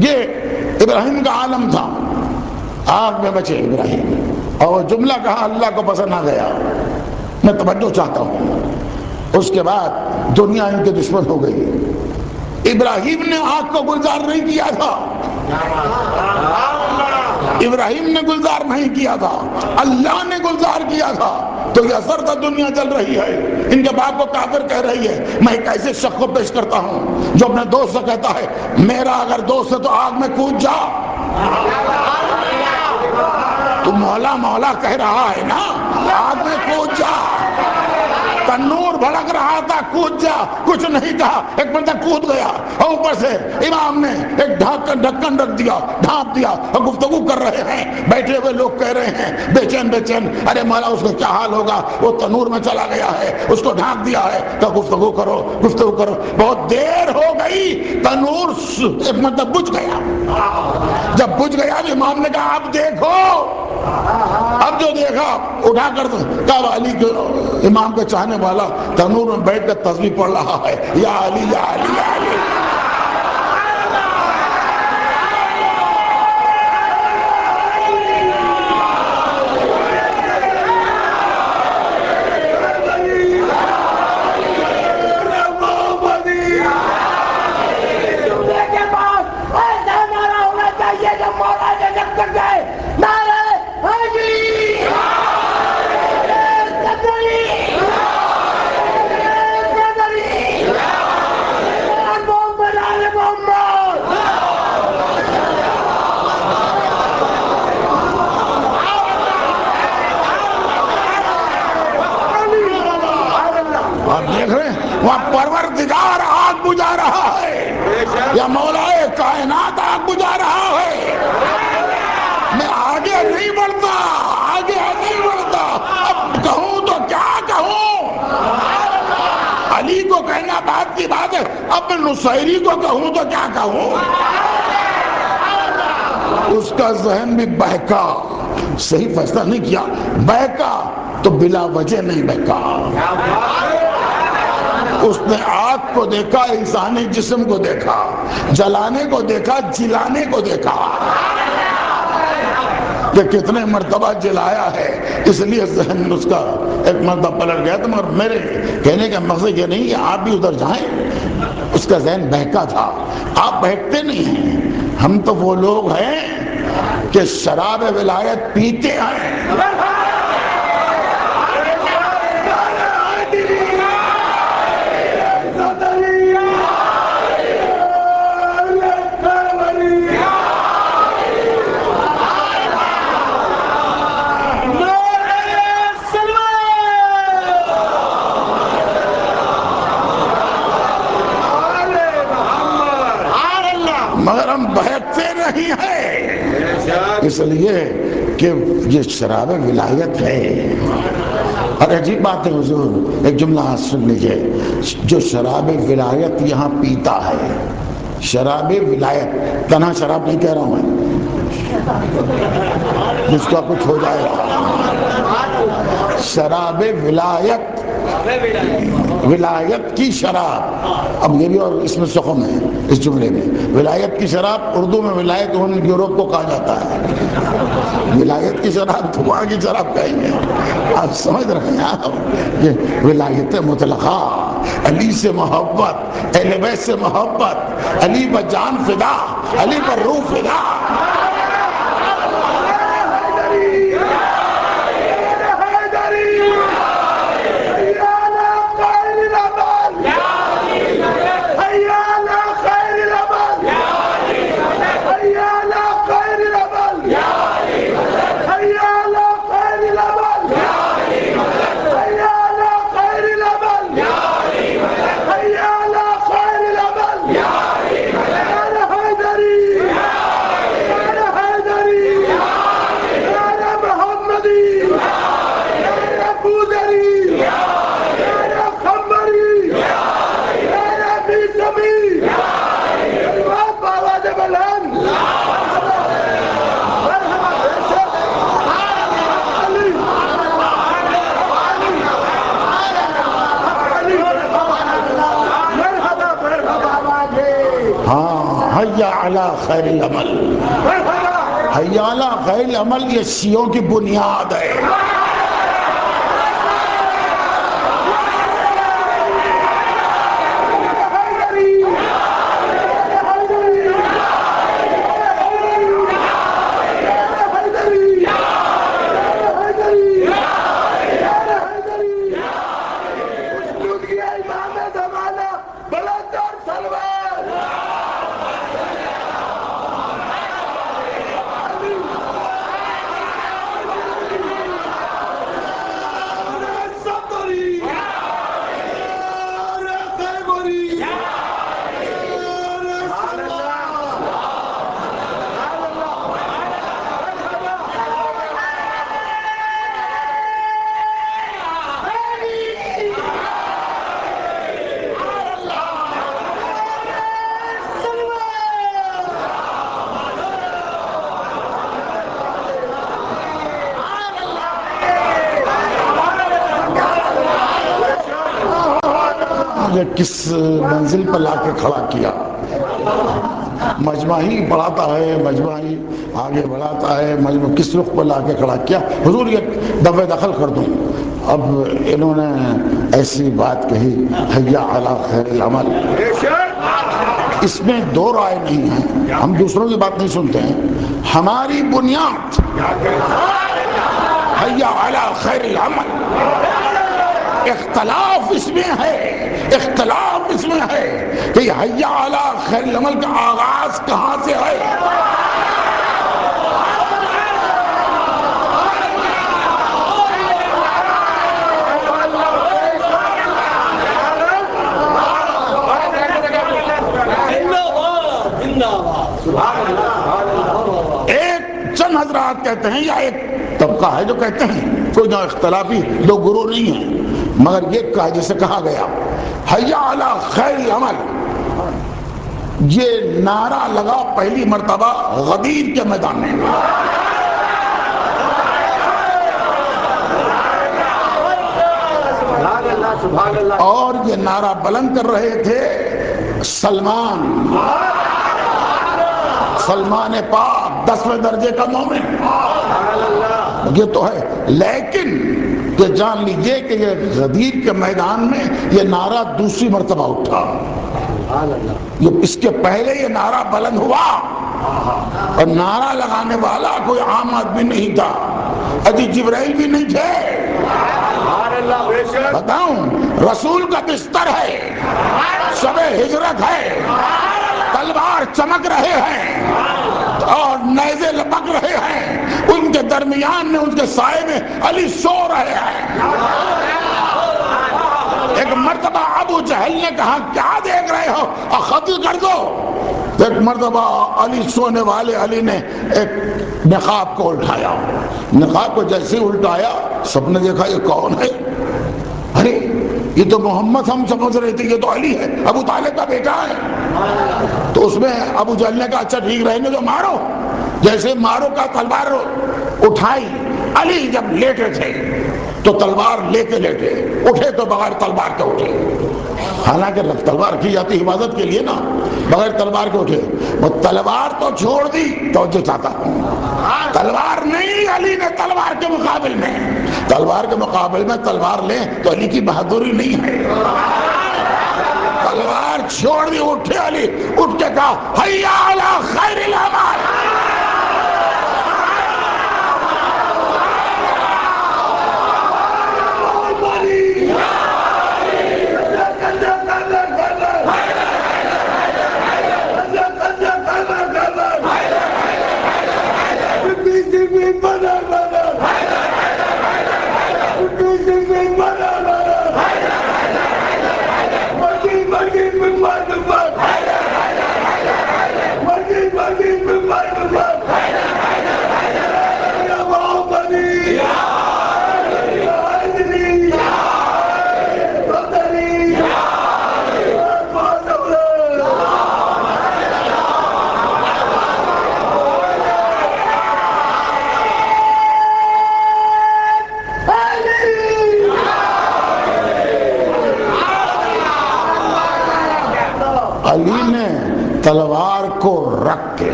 یہ ابراہیم کا عالم تھا, آگ میں بچے ابراہیم, اور جملہ کہا اللہ کو پسند آ گیا, میں توجہ چاہتا ہوں. اس کے بعد دنیا ان کے دشمن ہو گئی. ابراہیم نے آگ کو گلزار نہیں کیا تھا, ابراہیم نے گلزار نہیں کیا تھا, اللہ نے گلزار کیا تھا. تو یہ اثر تھا دنیا چل رہی ہے, ان کے باپ کو کافر کہہ رہی ہے. میں ایک ایسے شخص کو پیش کرتا ہوں جو اپنے دوست سے کہتا ہے میرا اگر دوست ہے تو آگ میں کود جا. تو مولا مولا کہہ رہا ہے نا, آگ میں کود جا. تنور بھڑک رہا تھا, کود جا. کچھ نہیں کہا, ایک بندہ کود گیا اور اوپر سے امام نے ایک ڈھکن رکھ دیا, ڈھانپ دیا, اور گفتگو کر رہے ہیں. بیٹھے ہوئے لوگ کہہ رہے ہیں بے چین بے چین, ارے مولا اس کا کیا حال ہوگا, وہ تنور میں چلا گیا ہے, اس کو ڈھانپ دیا ہے, تو گفتگو کرو گفتگو کرو. بہت دیر ہو گئی, تنور ایک مطلب بجھ گیا. جب بجھ گیا امام نے کہا اب دیکھو. اب جو دیکھا اٹھا کر کہا علی کے, امام کے چاہنے والا تنور میں بیٹھ کر تسبیح پڑھ رہا ہے, یا علی یا علی یا علی. وہاں پروردگار آگ بجھا رہا ہے, یا مولا کائنات آگ بجھا رہا ہے. میں آگے نہیں بڑھتا, آگے نہیں بڑھتا. اب کہوں تو کیا کہوں, علی کو کہنا بات کی بات ہے, اب میں نصیری کو کہوں تو کیا کہوں. اس کا ذہن بھی بہکا, صحیح فیصلہ نہیں کیا, بہکا تو بلا وجہ نہیں بہکا. اس نے آگ کو دیکھا, انسانی جسم کو دیکھا, جلانے کو دیکھا, جلانے کو دیکھا کہ کتنے مرتبہ جلایا ہے. اس لیے ذہن اس کا ایک مرتبہ پلٹ گیا. تو مگر میرے کہنے کا مقصد یہ نہیں کہ آپ بھی ادھر جائیں, اس کا ذہن بہکا تھا. آپ بہکتے نہیں ہیں, ہم تو وہ لوگ ہیں کہ شراب ولایت پیتے ہیں. مگر ہم بہکتے نہیں ہیں, اس لیے کہ یہ شراب ولایت ہے. اور عجیب بات ہے حضور, ایک جملہ سن لیجئے, جو شراب ولایت یہاں پیتا ہے, شراب ولایت, تنہا شراب نہیں کہہ رہا ہوں میں, جس کا کچھ ہو جائے گا. شراب ولایت, ولایت کی شراب. اب یہ بھی اور اس میں سخن ہے اس جملے میں. ولایت کی شراب, اردو میں ولایت یورپ کو کہا جاتا ہے. ولایت کی شراب تو وہاں کی شراب کہیں گے. آپ سمجھ رہے ہیں, آپ یہ ولایت مطلقہ, علی سے محبت, اہل بیت سے محبت, علی پر جان فدا, علی پر روح فدا. علی خیر العمل. حی علی خیر العمل یہ شیعوں کی بنیاد ہے. کس منزل پر لا کے کھڑا کیا. مجمع ہی بڑھاتا ہے، مجمع ہی آگے بڑھاتا ہے، مجمع کس رخ پر لا کے کھڑا کیا. حضور یہ دفع دخل کر دوں. اب انہوں نے ایسی بات کہی حی علی خیر العمل. اس میں دو رائے نہیں ہیں، ہم دوسروں کی بات نہیں سنتے ہیں. ہماری بنیاد حی علی خیر العمل. اختلاف اس میں ہے، اختلاف اس میں ہے کہ یہ حی علی خیر العمل کا آغاز کہاں سے ہے. ایک چند حضرات کہتے ہیں یا ایک طبقہ ہے جو کہتے ہیں کوئی نہ اختلافی دو گروہ نہیں ہیں، مگر یہ کہا جسے کہا گیا حی علی خیر العمل. یہ نعرہ لگا پہلی مرتبہ غدیر کے میدان میں. اور یہ نعرہ بلند کر رہے تھے سلمان پاک 10ویں درجے کا مومن. یہ تو ہے، لیکن یہ جان لیجئے کہ یہ غدیر کے میدان میں یہ نعرہ دوسری مرتبہ اٹھا. اس کے پہلے یہ نعرہ بلند ہوا اور نعرہ لگانے والا کوئی عام آدمی نہیں تھا، حضرت جبرائیل بھی نہیں تھے. بتاؤں، رسول کا بستر ہے، شب ہجرت ہے، تلوار چمک رہے ہیں اور نیزے لپک رہے ہیں، ان کے درمیان میں ان کے سائے میں علی سو رہے ہیں. ایک مرتبہ ابو جہل نے کہا کیا دیکھ رہے ہو، قتل کر دو. ایک مرتبہ علی سونے والے علی نے ایک نقاب کو اٹھایا. نقاب کو جیسے الٹایا سب نے دیکھا یہ کون ہے. ارے یہ تو محمد ہم سمجھ رہے تھے، یہ تو علی ہے، ابو طالب کا بیٹا ہے. تو اس میں ابو جہل نے کہا اچھا ٹھیک رہنے دو، مارو. جیسے مارو کا تلوار اٹھائی. علی جب لیٹے تھے تو تلوار لے کے لیٹے، اٹھے تو بغیر تلوار کے اٹھے. حالانکہ تلوار کی جاتی حفاظت کے لیے نا، بغیر تلوار کے اٹھے. وہ تلوار تو چھوڑ دی، توجہ چاہتا ہوں، تلوار نہیں. علی نے تلوار کے مقابل میں تلوار لیں تو علی کی بہادری نہیں ہے. تلوار چھوڑ دی، اٹھے علی، اٹھ کے کہا حی علی خیر العمل. علی نے تلوار کو رکھ کے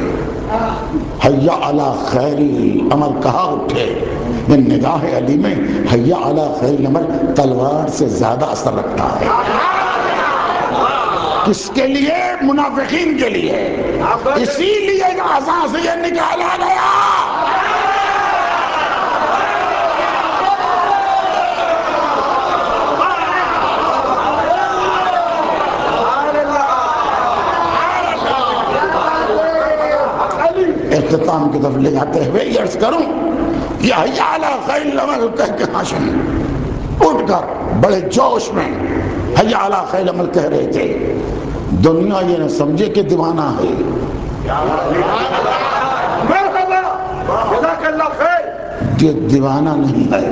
حیا علی خیر عمل کہا اٹھے، یہ نگاہ علی میں حیا علی خیر عمل تلوار سے زیادہ اثر رکھتا ہے۔ کس کے لیے؟ منافقین کے لیے، اسی لیے اذان سے یہ نکالا گیا۔ اختتام کی طرف لے جاتے ہوئے یہ عرض کروں کہ حی علی خیر العمل کہہ کے ہاشم اٹھ کر بڑے جوش میں حی علی خیر العمل کہہ رہے تھے، دنیا یہ نہ سمجھے کہ دیوانہ ہے، یہ دیوانہ نہیں ہے،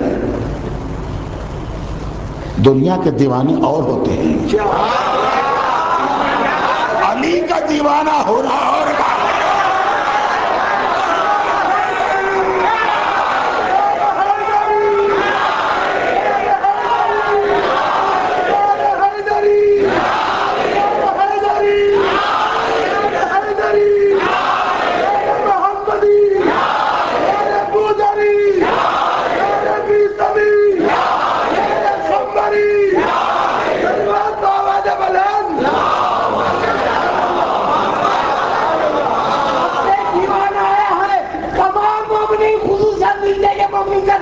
دنیا کے دیوانے اور ہوتے ہیں، علی کا دیوانہ ہو رہا اور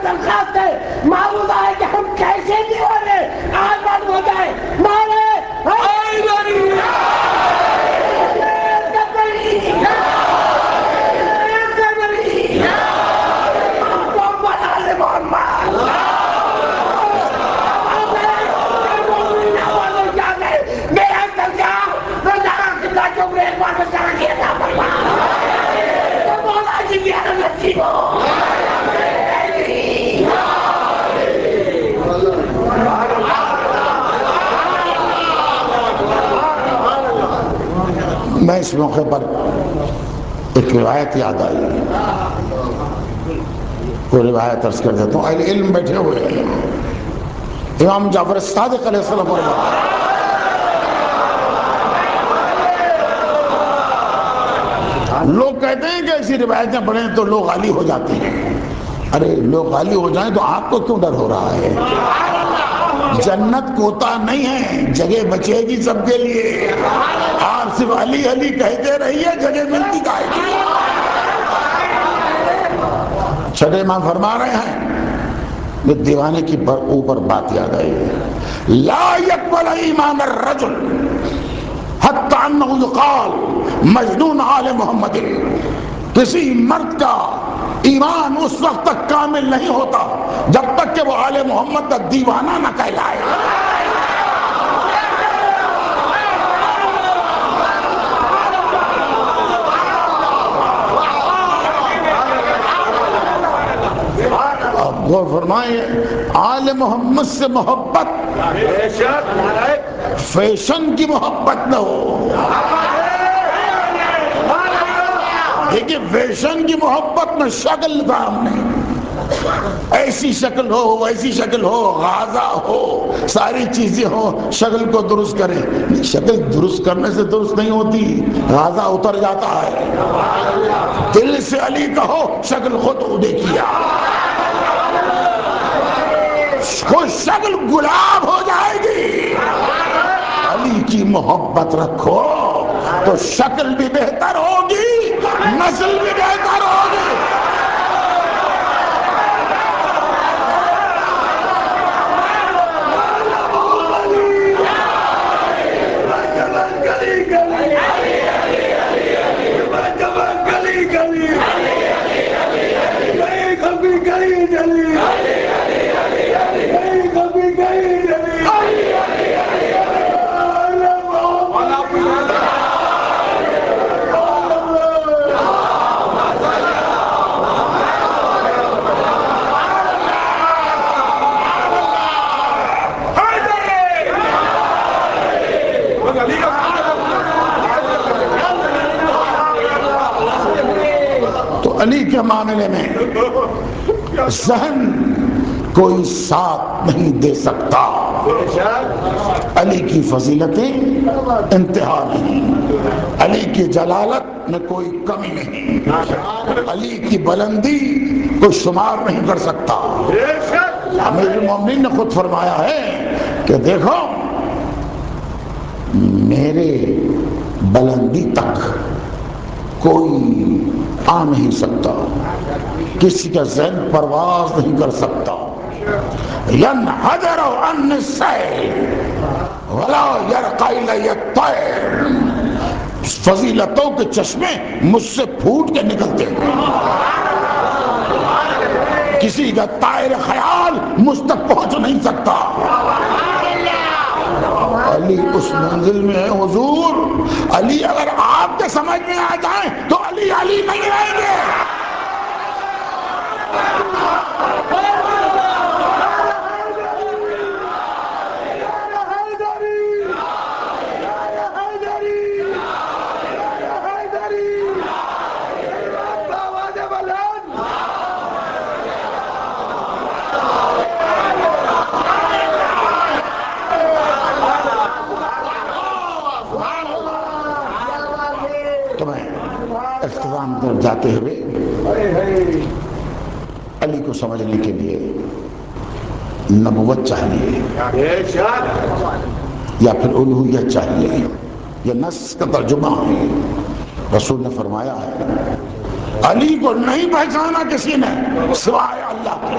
درخواست ہے، معلوم ہے کہ ہم کیسے دیوانے آزاد ہو جائے، مارے
میں اس موقع پر ایک روایت یاد آئی، وہ روایت عرض کر دیتا ہوں۔ اہل علم بیٹھے ہوئے ہیں، امام جعفر صادق علیہ السلام لوگ کہتے ہیں کہ ایسی روایتیں پڑھیں تو لوگ غالی ہو جاتے ہیں۔ ارے لوگ غالی ہو جائیں تو آپ کو کیوں ڈر ہو رہا ہے؟ جنت کوتا نہیں ہے، جگہ بچے گی سب کے لیے، آپ صرف علی علی کہتے رہیے، جگہ ملتی جائے گی۔ چھٹے امام فرما رہے ہیں، یہ دیوانے کی اوپر بات یاد آئی ہے، لا يقبل ایمان الرجل حتی انہ یقال مجنون آل محمد، کسی مرد کا ایمان اس وقت تک کامل نہیں ہوتا جب تک کہ وہ آل محمد کا دیوانہ نہ کہلائے۔ اب غور فرمائیں، آل محمد سے محبت فیشن کی محبت نہ ہو، دیکھیں فیشن کی محبت میں شکل کام نہیں، ایسی شکل ہو ویسی شکل ہو، غازہ ہو، ساری چیزیں ہو، شکل کو درست کریں۔ شکل درست کرنے سے درست نہیں ہوتی، غازہ اتر جاتا ہے۔ دل سے علی کہو، شکل خود کیا، خود شکل گلاب ہو جائے گی۔ علی کی محبت رکھو تو شکل بھی بہتر ہوگی، نسل بھی بہتر ہوگی۔ تو علی کے معاملے میں ذہن کوئی ساتھ نہیں دے سکتا۔ علی کی فضیلتیں انتہا نہیں، علی کی جلالت میں کوئی کمی نہیں، علی کی بلندی کوئی شمار نہیں کر سکتا۔ امیر المومنین نے خود فرمایا ہے کہ دیکھو میرے بلندی تک کوئی آ نہیں سکتا، کسی کا ذہن پرواز نہیں کر سکتا۔ ينحدر عن السيل ولا يرقى إلي الطير، فضیلتوں کے چشمے مجھ سے پھوٹ کے نکلتے ہیں، کسی کا طائر خیال مجھ تک پہنچ نہیں سکتا۔ علی اس منزل میں ہے حضور، علی اگر آپ کے سمجھ میں آ جائیں تو علی علی نہیں رہیں گے۔ اختتام پر جاتے ہوئے علی کو سمجھنے کے لیے نبوت چاہیے یا پھر الوہیت چاہیے، یہ نص کا ترجمہ ہے۔ رسول نے فرمایا ہے علی کو نہیں پہچانا کسی نے سوائے اللہ کے،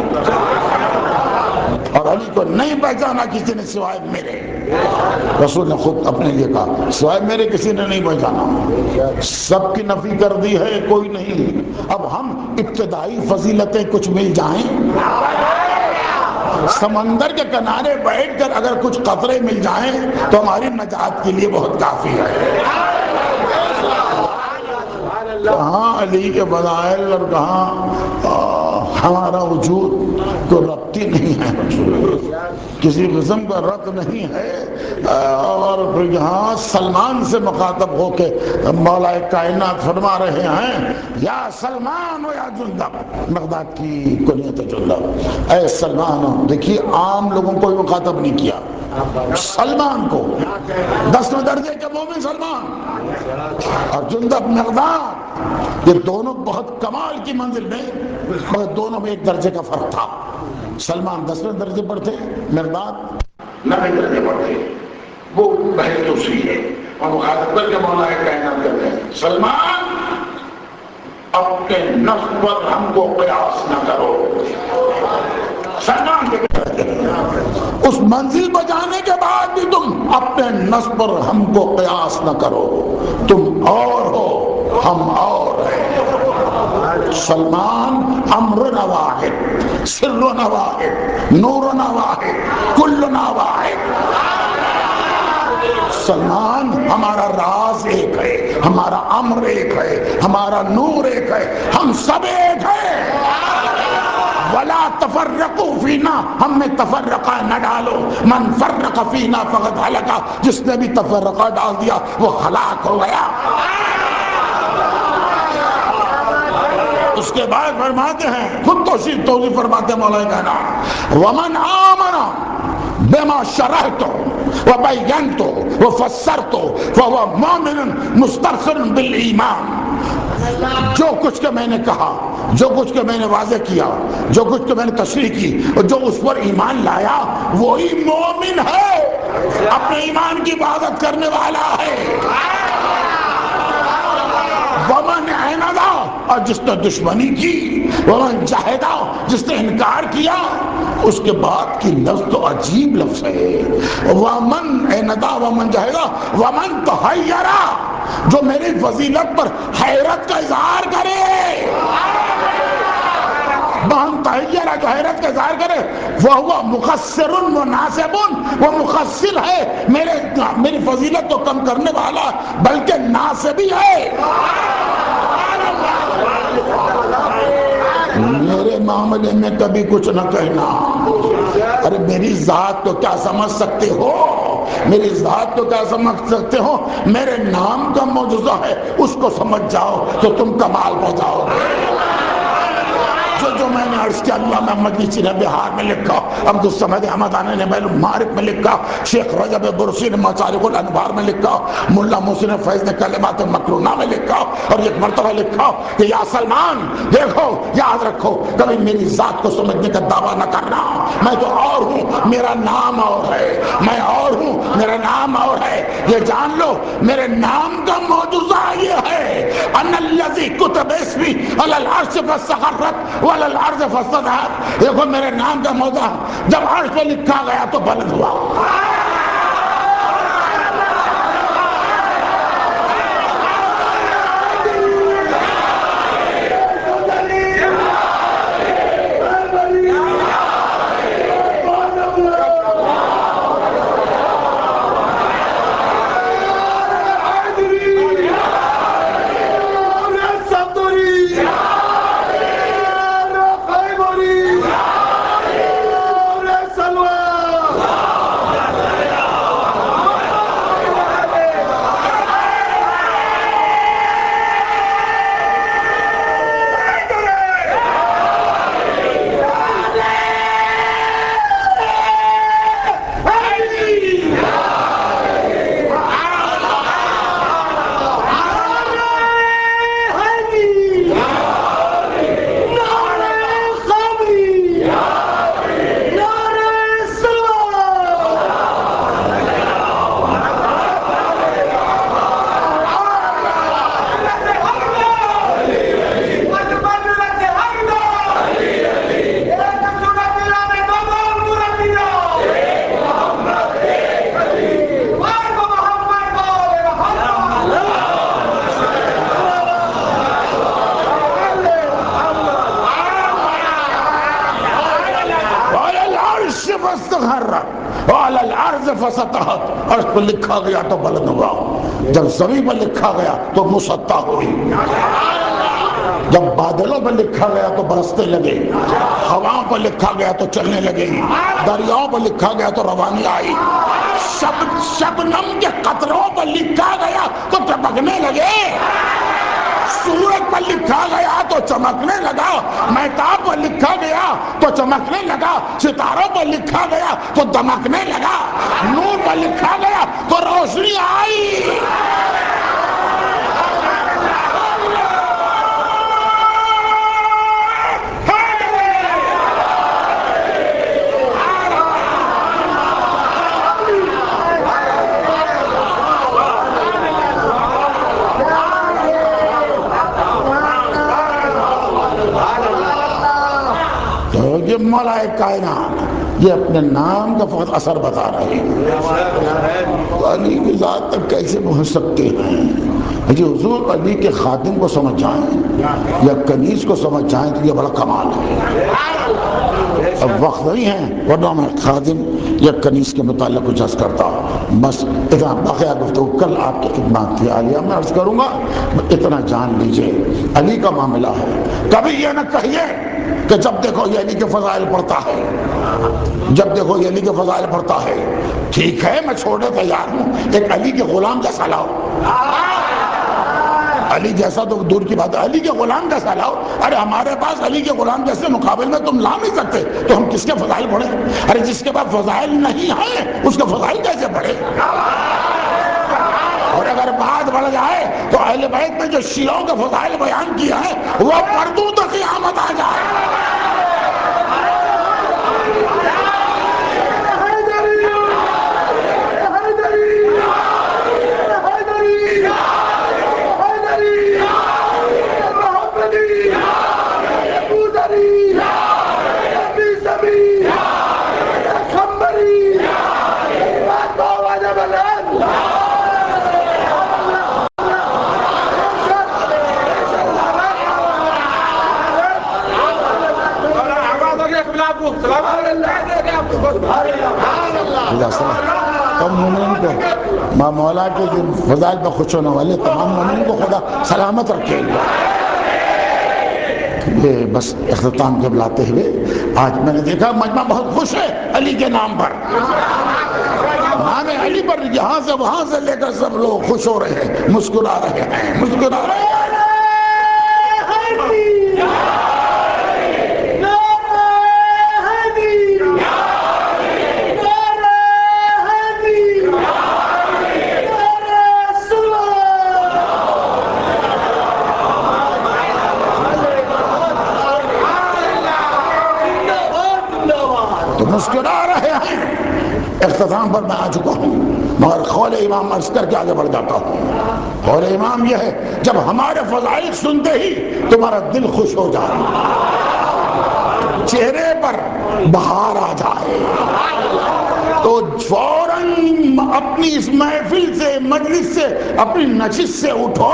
اور علی کو نہیں پہچانا کسی نے سوائے میرے۔ رسول نے خود اپنے لیے کہا سوائے میرے کسی نے نہیں پہچانا، سب کی نفی کر دی ہے، کوئی نہیں۔ اب ہم ابتدائی فضیلتیں کچھ مل جائیں، سمندر کے کنارے بیٹھ کر اگر کچھ قطرے مل جائیں تو ہماری نجات کے لیے بہت کافی ہے۔ کہاں علی کے فضائل اور کہاں ہمارا وجود کو ربط ہی نہیں ہے، کسی قسم کا ربط نہیں ہے۔ اور پھر یہاں سلمان سے مخاطب ہو کے مولا کائنات فرما رہے ہیں یا سلمان و یا جندب، مقداد کی کنیت جندب، اے سلمان۔ دیکھیے عام لوگوں کو مخاطب نہیں کیا، سلمان کو، 10ویں درجے کے مومن سلمان اور جندب مقداد، یہ دونوں بہت کمال کی منزل میں، مگر دونوں میں ایک درجے کا فرق تھا۔ سلمان 10ویں درجے پر تھے، مقداد 9ویں درجے پر تھے۔ وہ بحث دوسری ہے، اور مخاطب کر کے مولا کائنات کہتے ہیں سلمان اپنے نفس پر ہم کو قیاس نہ کرو۔ سلمان کے اس منزل پر جانے کے بعد بھی تم اپنے نفس پر ہم کو قیاس نہ کرو، تم اور ہو ہم اور ہیں۔ سلمان امرنا واحد، سرنا واحد، نورنا واحد، کلنا واحد۔ سلمان ہمارا راز ایک ہے، ہمارا امر ایک ہے، ہمارا نور ایک ہے، ہم سب ایک ہیں۔ ولا تفرقوا فینا، ہم میں تفرقہ نہ ڈالو، من فرق فینا فقد ہلک، جس نے بھی تفرقہ ڈال دیا وہ ہلاک ہو گیا۔ اس کے بعد فرماتے ہیں، خود توصیف فرماتے ہیں مولا کائنات، ومن آمن بما شرحت وبینت وفسرت فهو مؤمن مستبصر بالایمان۔ جو کچھ کہ میں نے کہا، جو کچھ کہ میں نے واضح کیا، جو کچھ کہ میں نے تشریح کی، اور جو اس پر ایمان لایا وہی مومن ہے، اپنے ایمان کی حفاظت کرنے والا ہے۔ ومن عندا، اور جس نے دشمنی کی، ومن جاہدا، جس نے انکار کیا۔ اس کے بعد کی لفظ تو عجیب لفظ ہے، ومن عندا ومن جاہدا ومن تحیرا، جو میری فضیلت پر حیرت کا اظہار کرے، ومن تحیرا، جو حیرت کا اظہار کرے، وہ مقصر و ناسب، وہ مقصر ہے، میری فضیلت کو کم کرنے والا بلکہ ناسبی ہے۔ میرے معاملے میں کبھی کچھ نہ کہنا، ارے میری ذات تو کیا سمجھ سکتے ہو، میری ذات تو کیا سمجھ سکتے ہو، میرے نام کا معجزہ ہے، اس کو سمجھ جاؤ تو تم کمال پہنچاؤ گے۔ جو میں نے عرض کیا اللہ محمد نیچی نے بہار میں لکھا، عبد الصمد حمدانی نے بیل المعارف میں لکھا، شیخ رجب برسی نے مصارف الانوار میں لکھا، ملا محسن فیض نے کلمات مکرونہ میں لکھا، اور ایک مرتبہ لکھا کہ یا سلمان دیکھو یاد رکھو کبھی میری ذات کو سمجھنے کا دعویٰ نہ کرنا، میں تو اور ہوں میرا نام اور ہے، میں اور ہوں میرا نام اور ہے، یہ جان لو میرے نام کا معجزہ یہ ہے ان الذی کتب اسمی علی العرش فاستقرت وعلی الارض فاستوت، دیکھو میرے نام کا معجزہ جب عرش پہ لکھا گیا تو بلند ہوا۔ عرش پر لکھا گیا تو بلند ہوا، جب زمین پر لکھا گیا تو مسطح ہوئی، جب بادلوں پر لکھا گیا تو برسنے لگے، ہواؤں پر لکھا گیا تو چلنے لگے، دریاؤں پر لکھا گیا تو روانی آئی، شبنم کے قطروں پر لکھا گیا تو چمکنے لگے، سورج پر لکھا گیا تو چمکنے لگا، مہتاب پر لکھا گیا تو چمکنے لگا، ستاروں پر لکھا گیا تو دمکنے لگا، نور پر لکھا گیا تو روشنی آئی۔ یہ مولائے کائنات یہ اپنے نام کا فقط اثر بتا رہے ہیں، علی کی ذات تک کیسے پہنچ سکتے ہیں؟ جی حضور علی کے خادم کو سمجھ جائیں یا کنیز کو سمجھ جائیں تو یہ بڑا کمال ہے۔ اب وقت نہیں ہے ورنہ میں خادم یا کنیز کے متعلق کچھ عرض کرتا، بس اتنا بقیہ گفتگو کل آپ کی خدمات کی عالیہ میں عرض کروں گا، اتنا جان لیجئے علی کا معاملہ ہے۔ کبھی یہ نہ کہیے کہ جب دیکھو یہ علی کے فضائل پڑھتا ہے، جب دیکھو یہ علی کے فضائل پڑھتا ہے، ٹھیک ہے میں چھوڑنے تیار ہوں، ایک علی کے غلام جیسا لاؤ، علی جیسا تو دور کی بات ہے، علی کے غلام جیسا لاؤ۔ ارے ہمارے پاس علی کے غلام جیسے مقابل میں تم لا نہیں سکتے تو ہم کس کے فضائل پڑھیں؟ ارے جس کے پاس فضائل نہیں ہیں اس کے فضائل کیسے پڑھیں؟ اور اگر بات بڑھ جائے تو اہل بیت میں جو شیعوں کے فضائل بیان کیا ہے وہ پردوں تک قیامت آ جائے۔ تم مومن کو ماں مولا کے فضائل پر خوش ہونے والے تمام مومن کو خدا سلامت رکھے گا۔ یہ بس اختتام کے بلاتے ہوئے آج میں نے دیکھا مجمع بہت خوش ہے علی کے نام پر، نام علی پر یہاں سے وہاں سے لے کر سب لوگ خوش ہو رہے ہیں، مسکرا رہے ہیں، مسکرا رہے ہیں۔ مسکرا رہے ہیں. اختتام پر میں آ چکا ہوں مگر قول امام عرض کر کے آگے بڑھ جاتا ہوں. قول امام یہ ہے جب ہمارے فضائل سنتے ہی تمہارا دل خوش ہو جائے, چہرے پر بہار آ جائے, تو فوراً اپنی اس محفل سے, مجلس سے, اپنی نشست سے اٹھو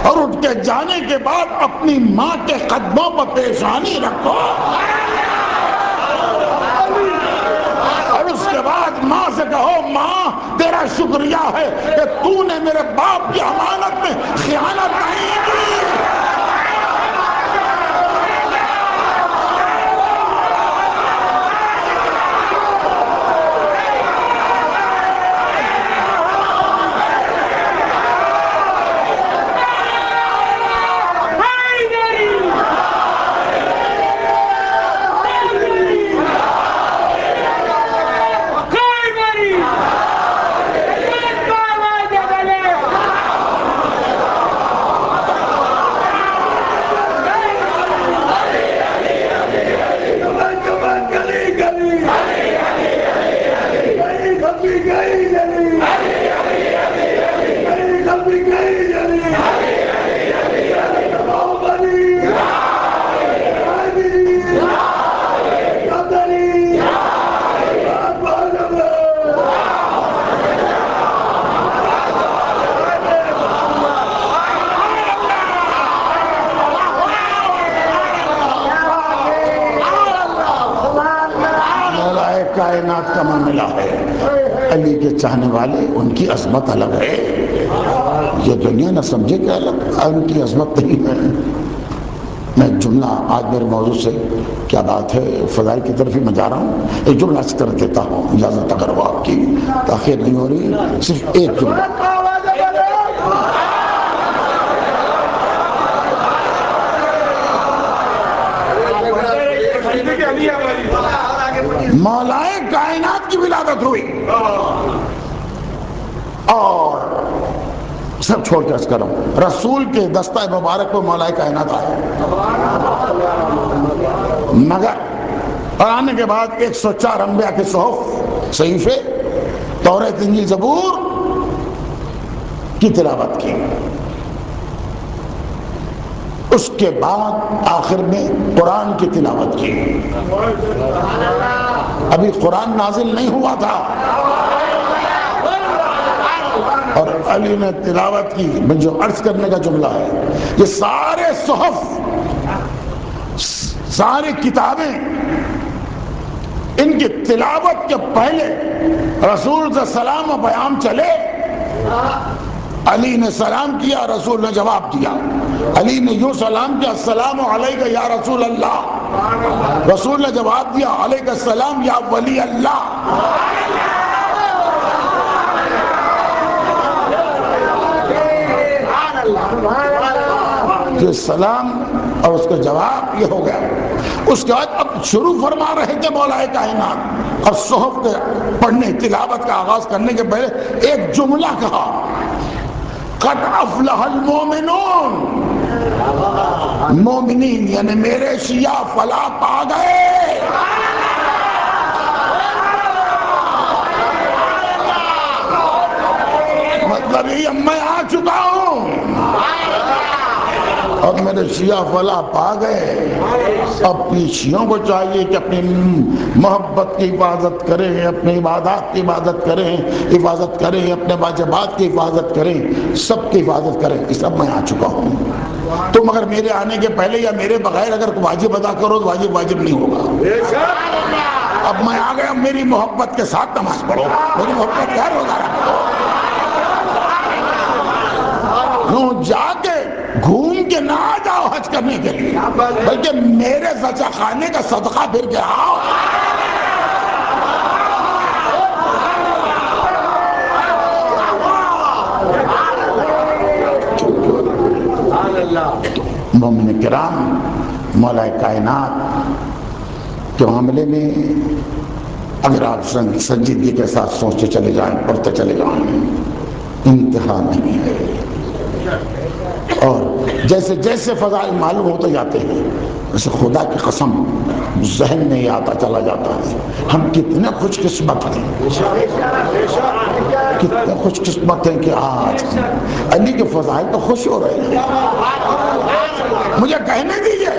اور اٹھ کے جانے کے بعد اپنی ماں کے قدموں پر پیشانی رکھو اور اس کے بعد ماں سے کہو ماں تیرا شکریہ ہے کہ تو نے میرے باپ کی امانت میں خیانت نہیں کی. کائنات کا معاملہ ہے. علی کے چاہنے والے, ان کی عظمت الگ ہے. یہ دنیا نہ سمجھے کہ الگ ان کی عظمت نہیں ہے. میں جملہ آج میرے موضوع سے کیا بات ہے, فضائل کی طرف ہی میں جا رہا ہوں. ایک جملہ اس طرح دیتا ہوں, اجازت اگر وہ آپ کی, تاخیر نہیں ہو رہی, صرف ایک جملہ. مولائے کائنات کی ولادت ہوئی اور سب چھوڑ کے عرض کروں, رسول کے دستہ مبارک پہ مولائے کائنات آئے, مگر آنے کے بعد 104 انبیاء کے صحف, صحیفے, توریت, انجیل, زبور کی تلاوت کی. اس کے بعد آخر میں قرآن کی تلاوت کی. ابھی قرآن نازل نہیں ہوا تھا اور علی نے تلاوت کی. میں جو عرض کرنے کا جملہ ہے, یہ سارے صحف, ساری کتابیں, ان کی تلاوت کے پہلے رسول صلی اللہ علیہ وسلم بیان چلے, علی نے سلام کیا, رسول نے جواب دیا. علی نے یوں سلام کیا, السلام علیکہ یا رسول اللہ. رسول نے جواب دیا, علیکہ السلام یا ولی اللہ. یہ سلام اور اس کا جواب یہ ہو گیا. اس کے بعد اب شروع فرما رہے تھے مولائے کائنات, اور صحف کے پڑھنے, تلاوت کا آغاز کرنے کے پہلے ایک جملہ کہا, قد افلح المومنون. مومنین یعنی میرے شیعہ فلاح پا گئے. مطلب یہ میں آ چکا ہوں اور میرے شیعہ فلاح پا گئے. اپنی شیعوں کو چاہیے کہ اپنی محبت کی حفاظت کریں, اپنی عبادات کی حفاظت کریں, اپنے واجبات کی حفاظت کریں, سب کی حفاظت کریں. اس اب میں آ چکا ہوں. تم اگر میرے آنے کے پہلے یا میرے بغیر اگر واجب ادا کرو تو واجب نہیں ہوگا. اب میں آ گیا, میری محبت کے ساتھ نماز پڑھو, میری محبت کیا روزہ رکھو. جا کے گھوم کے نہ آ جاؤ حج کرنے کے لیے, بلکہ میرے سچا خانے کا صدقہ پھر کے آؤ. مومن کرام, مولا کائنات کے معاملے میں اگر آپ سنجیدگی کے ساتھ سوچتے چلے جائیں, پڑھتے چلے جائیں, انتہا نہیں ہے. اور جیسے جیسے فضائل معلوم ہوتے جاتے ہیں اسے خدا کی قسم ذہن میں یہ آتا چلا جاتا ہے ہم کتنے خوش قسمت ہیں، کتنے خوش قسمت ہیں کہ آج علی کے فضائل تو خوش ہو رہے ہیں۔ مجھے کہنے دیجئے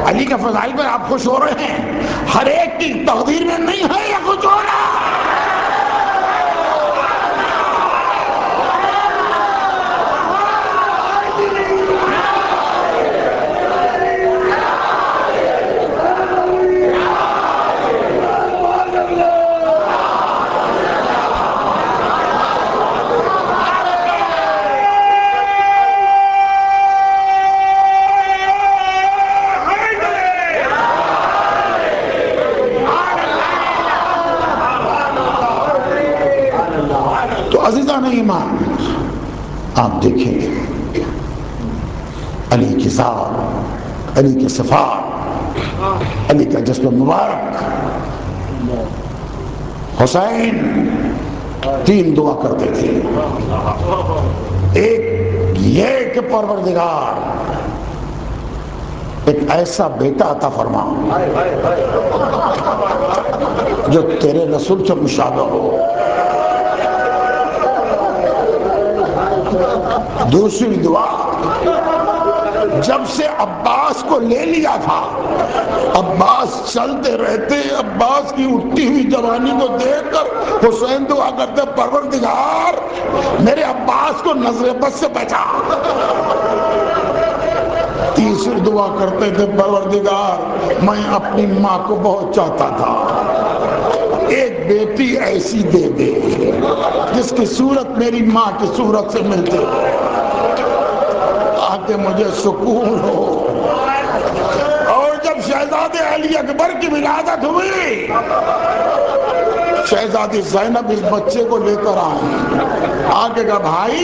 علی کے فضائل پر آپ خوش ہو رہے ہیں، ہر ایک کی تقدیر میں نہیں ہے یہ خوش ہو رہا۔ عزیزان ایمان، آپ دیکھیں علی کی ذات، علی کے صفات، علی کا جسم مبارک، حسین 3 دعا کرتے تھے۔ ایک یہ کہ پروردگار ایک ایسا بیٹا عطا فرما جو تیرے رسول سے مشابہ ہو۔ دوسری دعا، جب سے عباس کو لے لیا تھا، عباس چلتے رہتے، عباس کی اٹھتی ہوئی جوانی کو دیکھ کر حسین دعا کرتے پروردگار میرے عباس کو نظر بد سے بچا۔ تیسری دعا کرتے تھے پروردگار میں اپنی ماں کو بہت چاہتا تھا، ایک بیٹی ایسی دے دے جس کی صورت میری ماں کی صورت سے ملتے ہو تاکہ مجھے سکون ہو۔ اور جب شہزادے علی اکبر کی ولادت ہوئی، شہزادی زینب اس بچے کو لے کر آئی، آگے کہا بھائی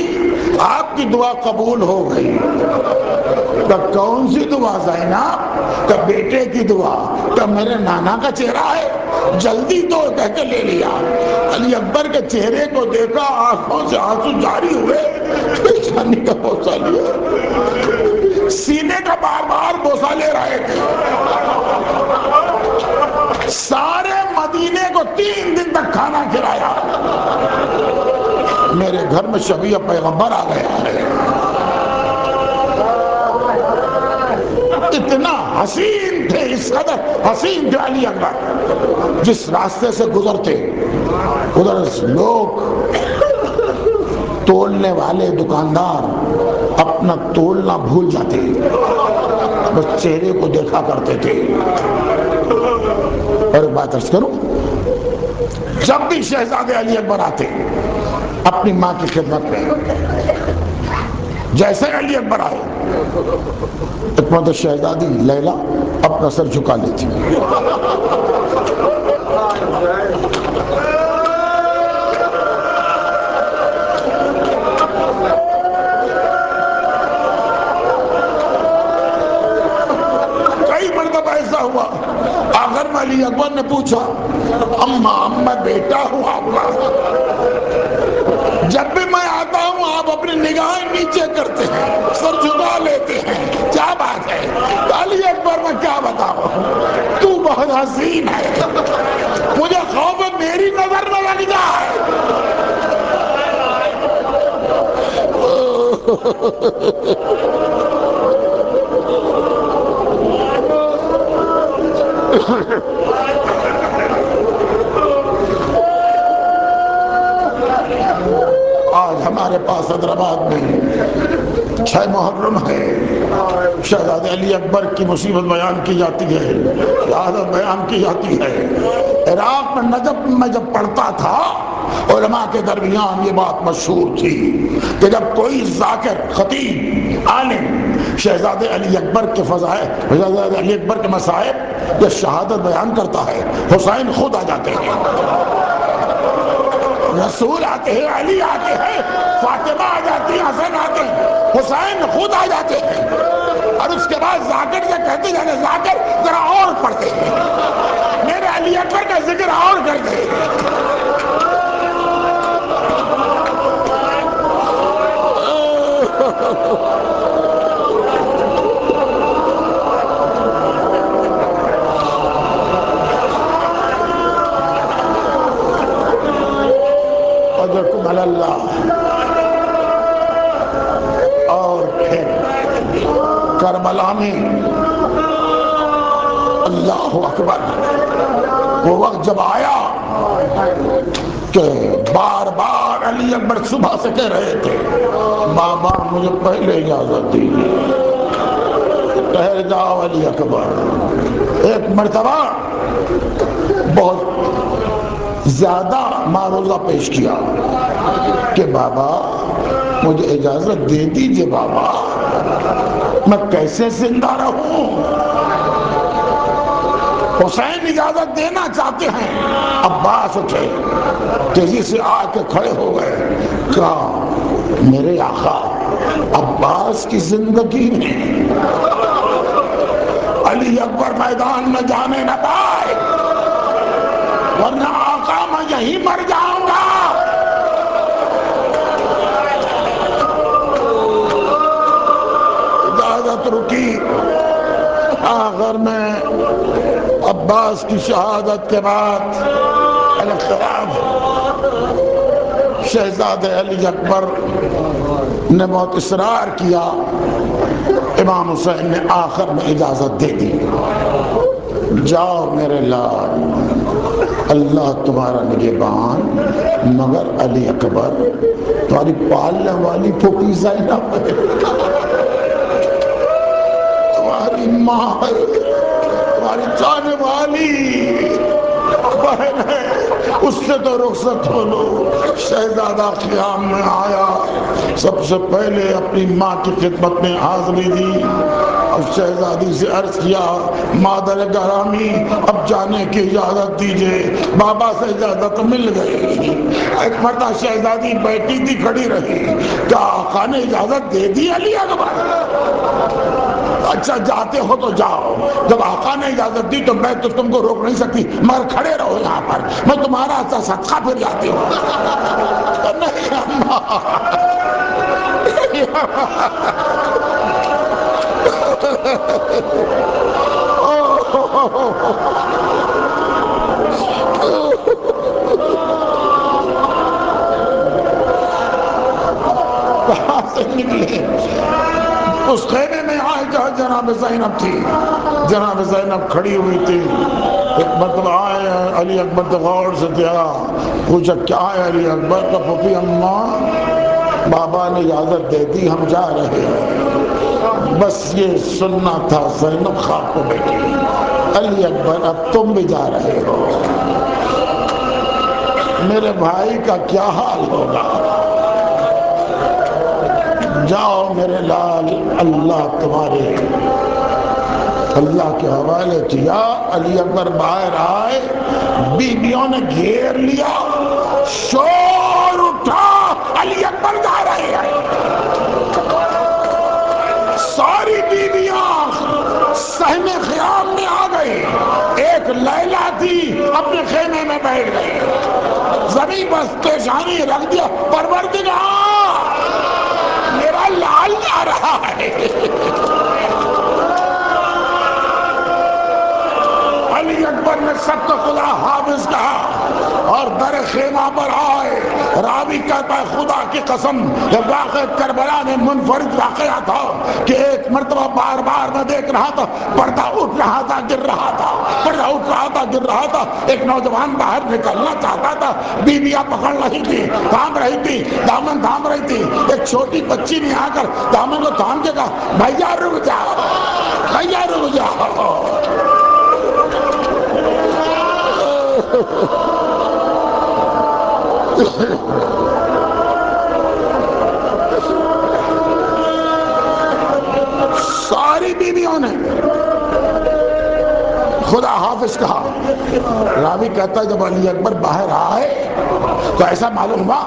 آپ کی دعا قبول ہو گئی۔ کہ کون سی دعا زینب؟ کہ بیٹے کی دعا۔ کہ میرے نانا کا چہرہ ہے، جلدی تو کہہ کے لے لیا۔ علی اکبر کے چہرے کو دیکھا، آنکھوں سے آنسو جاری ہوئے، پیشانی کا بوسہ لیا، سینے کا بار بار بوسہ لے رہے تھے۔ سارے مدینے کو 3 دن تک کھانا کھلایا۔ میرے گھر میں شفیع پیغمبر آ گیا ہے۔ اتنا حسین تھے، اس قدر حسین تھے علی اکبر، جس راستے سے گزرتے ادھر لوگ تولنے والے دکاندار اپنا تولنا بھول جاتے، بس چہرے کو دیکھا کرتے تھے۔ اور ایک بات عرض کروں، جب بھی شہزادے علی اکبر آتے اپنی ماں کی خدمت میں، جیسے علی اکبر آئے ایک مرتبہ شہزادی لیلا اپنا سر جھکا لیتی، کئی مرتبہ ایسا ہوا آخر میں علی اکبر نے پوچھا اماں بیٹا ہوں آپ کا، جب بھی میں آتا ہوں آپ اپنی نگاہیں نیچے کرتے ہیں، سر جھکا لیتے ہیں، کیا بات ہے؟ علی اکبر میں کیا بتاؤں، تو بہت حسین ہے، مجھے خوف ہے میری نظر نہ لگ جائے۔ آج ہمارے پاس حیدرآباد میں 6 محرم ہے، شہزادے علی اکبر کی مصیبت بیان کی جاتی ہے، شہادت بیان کی جاتی ہے۔ عراق میں نجف میں جب پڑھتا تھا، علماء کے درمیان یہ بات مشہور تھی کہ جب کوئی ذاکر، خطیب، عالم شہزادے علی اکبر کے فضائل، شہزادے علی اکبر کے مصائب یا شہادت بیان کرتا ہے، حسین خود آ جاتے ہیں، رسول آتے ہیں، علی آتے ہیں، فاطمہ آ جاتی ہیں، حسن آتے ہیں، حسین خود آ جاتے ہیں، اور اس کے بعد ذاکر سے کہتے جانے ذاکر ذرا اور پڑھتے ہیں، میرے علی اکبر کا ذکر اور کرتے ہیں۔ اکبر. وہ وقت جب آیا کہ بار بار علی اکبر صبح سے کہہ رہے تھے بابا مجھے پہلے اجازت دیجیے. ٹھہر جاؤ علی اکبر. ایک مرتبہ بہت زیادہ معروضہ پیش کیا کہ بابا مجھے اجازت دے دیجیے بابا, میں کیسے زندہ رہوں. حسین اجازت دینا چاہتے ہیں. عباس اٹھے, تیزی سے آ کے کھڑے ہو گئے. کہا میرے آقا عباس کی زندگی میں علی اکبر میدان میں جانے نہ پائے, ورنہ آقا میں یہی مر جاؤں گا. اجازت رکی. آخر میں عباس کی شہادت کے بعد الخلاف شہزادے علی اکبر نے بہت اصرار کیا. امام حسین نے آخر میں اجازت دے دی. جاؤ میرے لال, اللہ تمہارا نگہبان, مگر علی اکبر تمہاری پالنے والی پھوپھی زینب ہے, تمہاری ماں ہے, تمہاری جانے والی بہن ہے, اس سے تو رخصت ہو لو. شہزادہ قیام میں آیا, سب سے پہلے اپنی ماں کی خدمت میں حاضری دی اور شہزادی سے عرض کیا مادر گرامی اب جانے کی اجازت دیجئے. بابا سے اجازت مل گئی. ایک مرتبہ شہزادی بیٹھی تھی, کھڑی رہی. کیا آقا نے اجازت دے دی علی اکبر؟ اچھا جاتے ہو تو جاؤ, جب آقا نے اجازت دی تو میں تو تم کو روک نہیں سکتی, مگر کھڑے رہو یہاں پر, میں تمہارا صدقہ پھر جاتی ہوں. نہیں کہاں سے نکلے؟ اس خیمے میں آئے جہاں جناب زینب تھی. جناب زینب کھڑی ہوئی تھی. ایک مرتبہ آئے علی اکبر تو غور سے کیا, پوچھا کیا ہے علی اکبر؟ کا پھوپھی اماں بابا نے اجازت دے دی, ہم جا رہے ہیں. بس یہ سننا تھا. زینب خواب کو بیٹھی. علی اکبر اب تم بھی جا رہے ہو, میرے بھائی کا کیا حال ہوگا؟ جاؤ میرے لال, اللہ تمہارے اللہ کے حوالے کیا. علی اکبر باہر آئے, بیویوں نے گھیر لیا, شور اٹھا علی اکبر جا رہے ہیں. ساری بیویاں صحن خیام میں آ گئی. ایک لیلا تھی اپنے خیمے میں بیٹھ گئی, زمین پر پیشانی رکھ دیا, پروردگار میرا لال جا رہا ہے. علی اکبر نے سب کو خدا حافظ کہا اور در خیمہ پر آئے. راوی کہتا ہے خدا کی قسم یہ واقعہ کربلا میں منفرد واقعہ تھا کہ ایک مرتبہ بار بار میں دیکھ رہا تھا پردہ اٹھ رہا تھا گر رہا تھا, پردہ اٹھ رہا تھا گر رہا تھا. ایک نوجوان باہر نکلنا چاہتا تھا, بیویاں پکڑ رہی تھی, تھام رہی تھی, دامن تھام رہی تھی. ایک چھوٹی بچی نے آ کر دامن کو تھام کے کہا بھیا رک جاؤ, بھیا رک جاؤ. ساری بیویوں نے خدا حافظ کہا. راوی کہتا ہے جب علی اکبر باہر آئے تو ایسا معلوم ہوا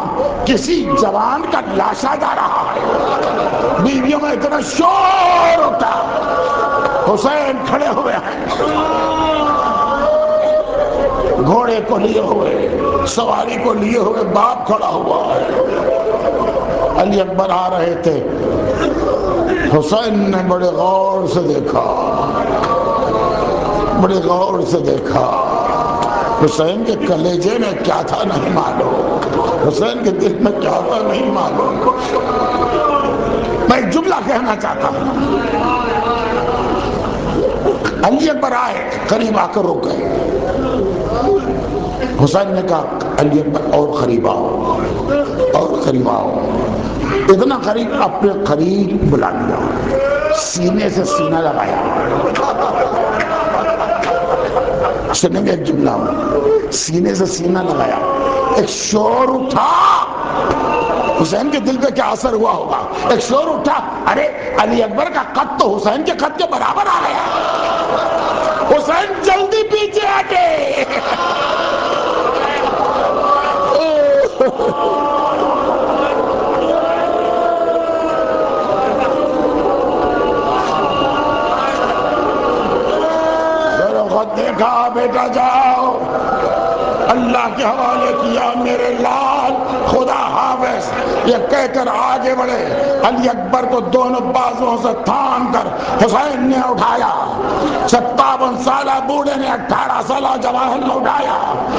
کسی جوان کا لاشا جا رہا ہے. بیویوں میں اتنا شور اٹھا. حسین کھڑے ہوئے ہیں, گھوڑے کو لیے ہوئے, سواری کو لیے ہوئے, باپ کھڑا ہوا ہے. علی اکبر آ رہے تھے. حسین نے بڑے غور سے دیکھا, بڑے غور سے دیکھا. حسین کے کلیجے میں کیا تھا نہیں معلوم, حسین کے دل میں کیا تھا نہیں معلوم. میں ایک جملہ کہنا چاہتا ہوں. علی اکبر آئے، قریب آ کر رک گئے۔ حسین نے کہا علی اکبر اور قریب آؤ، اور قریب آؤ۔ اتنا قریب، اپنے قریب بلا لیا، سینے سے سینہ لگایا۔ سنیں گے ایک جملہ، سینے سے سینہ لگایا، ایک شور اٹھا۔ حسین کے دل پہ کیا اثر ہوا ہوگا؟ ایک شور اٹھا، ارے علی اکبر کا قد تو حسین کے قد کے برابر آ گیا۔ حسین جلدی پیچھے ہٹے۔ دیکھا بیٹا جاؤ، اللہ کے حوالے کیا میرے لال، خدا حافظ، یہ کہہ کر آگے بڑھے۔ علی اکبر کو دونوں بازوؤں سے تھام کر حسین نے اٹھایا۔ 57 سالہ بوڑھے نے 18 سالہ جوان نے اٹھایا،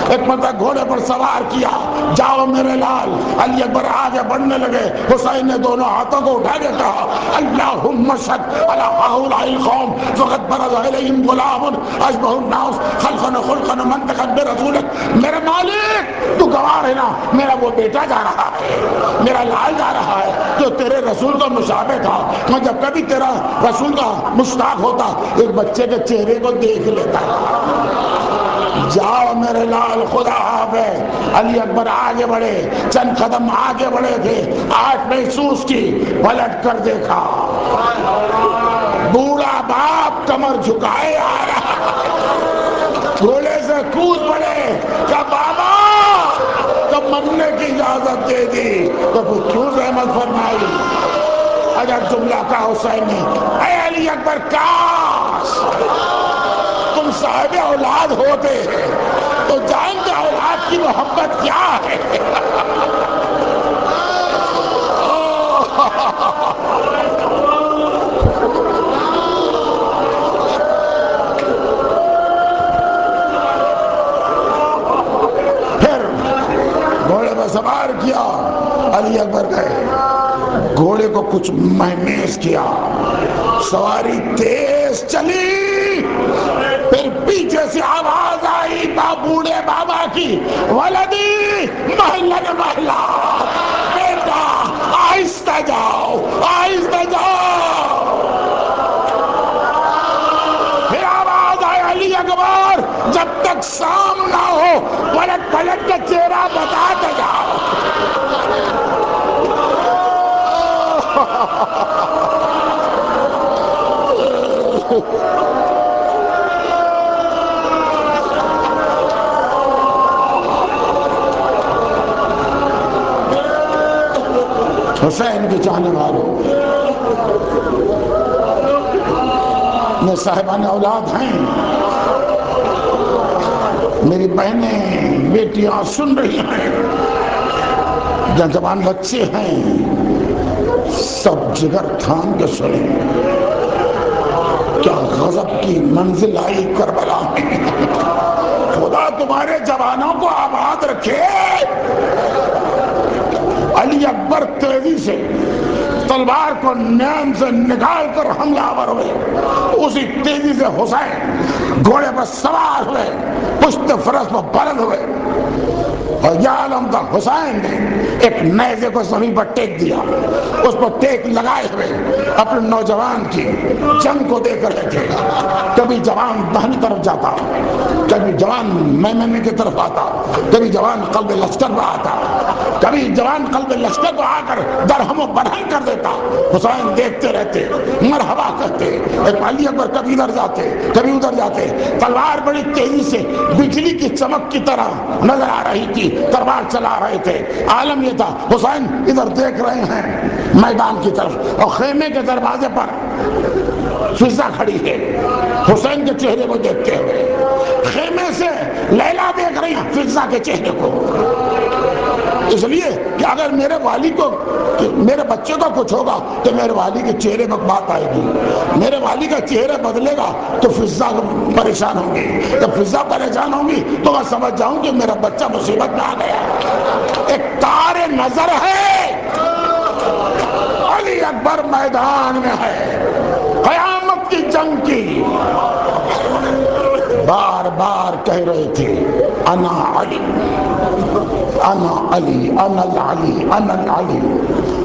ایک مرتبہ گھوڑے پر سوار کیا۔ جاؤ میرے لال۔ علی اکبر آگے بڑھنے لگے، حسین نے دونوں ہاتھوں کو اٹھا کے کہا اللہم اشہد علی ہؤلاء القوم فقد برز الیہم غلام اشبہ الناس خلقا خلقا منطقا برسولک۔ میرے مالک تو گواہ ہے نا، میرا وہ بیٹا جا رہا ہے، میرا لال جا رہا ہے جو تیرے رسول کا مشابہ تھا۔ میں جب کبھی تیرا رسول کا مشتاق ہوتا، ایک بچے کے چہرے کو دیکھ لیتا۔ جاؤ میرے لال، خدا حافظ۔ علی اکبر آگے بڑھے، چند قدم آگے بڑھے تھے، آنکھ محسوس کی، پلٹ کر دیکھا، بوڑھا باپ کمر جھکائے آ رہا، گھوڑے سے کود پڑے کہ بابا تو مرنے کی اجازت دے دی تو پھر کیوں رحمت فرمائی؟ اگر جملہ کا حسین نے، اے علی اکبر کاش تم صاحب اولاد ہوتے تو جانتے اولاد کی محبت کیا ہے۔ پھر گھوڑے پر سوار کیا، علی اکبر گئے، گھوڑے کو کچھ مہمیز کیا، سواری تیز چلی، پھر پیچھے سے آواز آئی بوڑھے بابا کی، ولدی محلن محلہ، بیٹا آہستہ جاؤ، آہستہ جاؤ۔ پھر آواز آئی علی اکبر جب تک شام نہ ہو پلٹ پلٹ کے چہرہ بتاتے جاؤ۔ حسین کے چاہنے والوں میں صاحبان اولاد ہیں، میری بہنیں بیٹیاں سن رہی ہیں، جوان بچے ہیں، سب جگر تھام کے سنیں، کیا غضب کی منزل آئی کربلا میں۔ خدا تمہارے جوانوں کو آباد رکھے۔ علی اکبر تیزی سے تلوار کو نیم سے نکال کر حملہ آور ہوئے، اسی تیزی سے حسین گھوڑے پر سوار ہوئے، پشت فرس پر بلند ہوئے، اور یہ عالم تھا حسین نے ایک نیزے کو زمین پر ٹیک دیا، اس پر ٹیک لگائے ہوئے اپنے نوجوان کی جنگ کو دیکھ رہے تھے۔ کبھی جوان دہنی طرف جاتا، کبھی جوان میمنے کی طرف آتا، کبھی جوان قلب لشکر پر آتا، کبھی جوان قلب لشکر کو آ کر درہم و برہم کر دیتا۔ حسین دیکھتے رہتے، مرحبا کہتے، ایک علی اکبر کبھی ادھر جاتے کبھی ادھر جاتے، تلوار بڑی تیزی سے بجلی کی چمک کی طرح نظر آ رہی تھی، تلوار چلا رہے تھے۔ عالم یہ تھا حسین ادھر دیکھ رہے ہیں میدان کی طرف، اور خیمے کے دروازے پر فضا کھڑی ہے حسین کے چہرے کو دیکھتے ہوئے، خیمے سے لیلا دیکھ رہی ہیں فضا کے چہرے کو، اس لیے کہ اگر میرے والد کو، میرے بچے کو کچھ ہوگا تو میرے والد کے چہرے پر بات آئے گی، میرے والد کا چہرہ بدلے گا تو فضا پریشان ہوں گی، جب فضا پریشان ہوں گی تو میں سمجھ جاؤں کہ میرا بچہ مصیبت میں آ گیا۔ ایک تار نظر ہے، علی اکبر میدان میں ہے، قیامت کی جنگ کی، بار بار کہہ رہے تھے انا علی انا علی انا العلی انا العلی،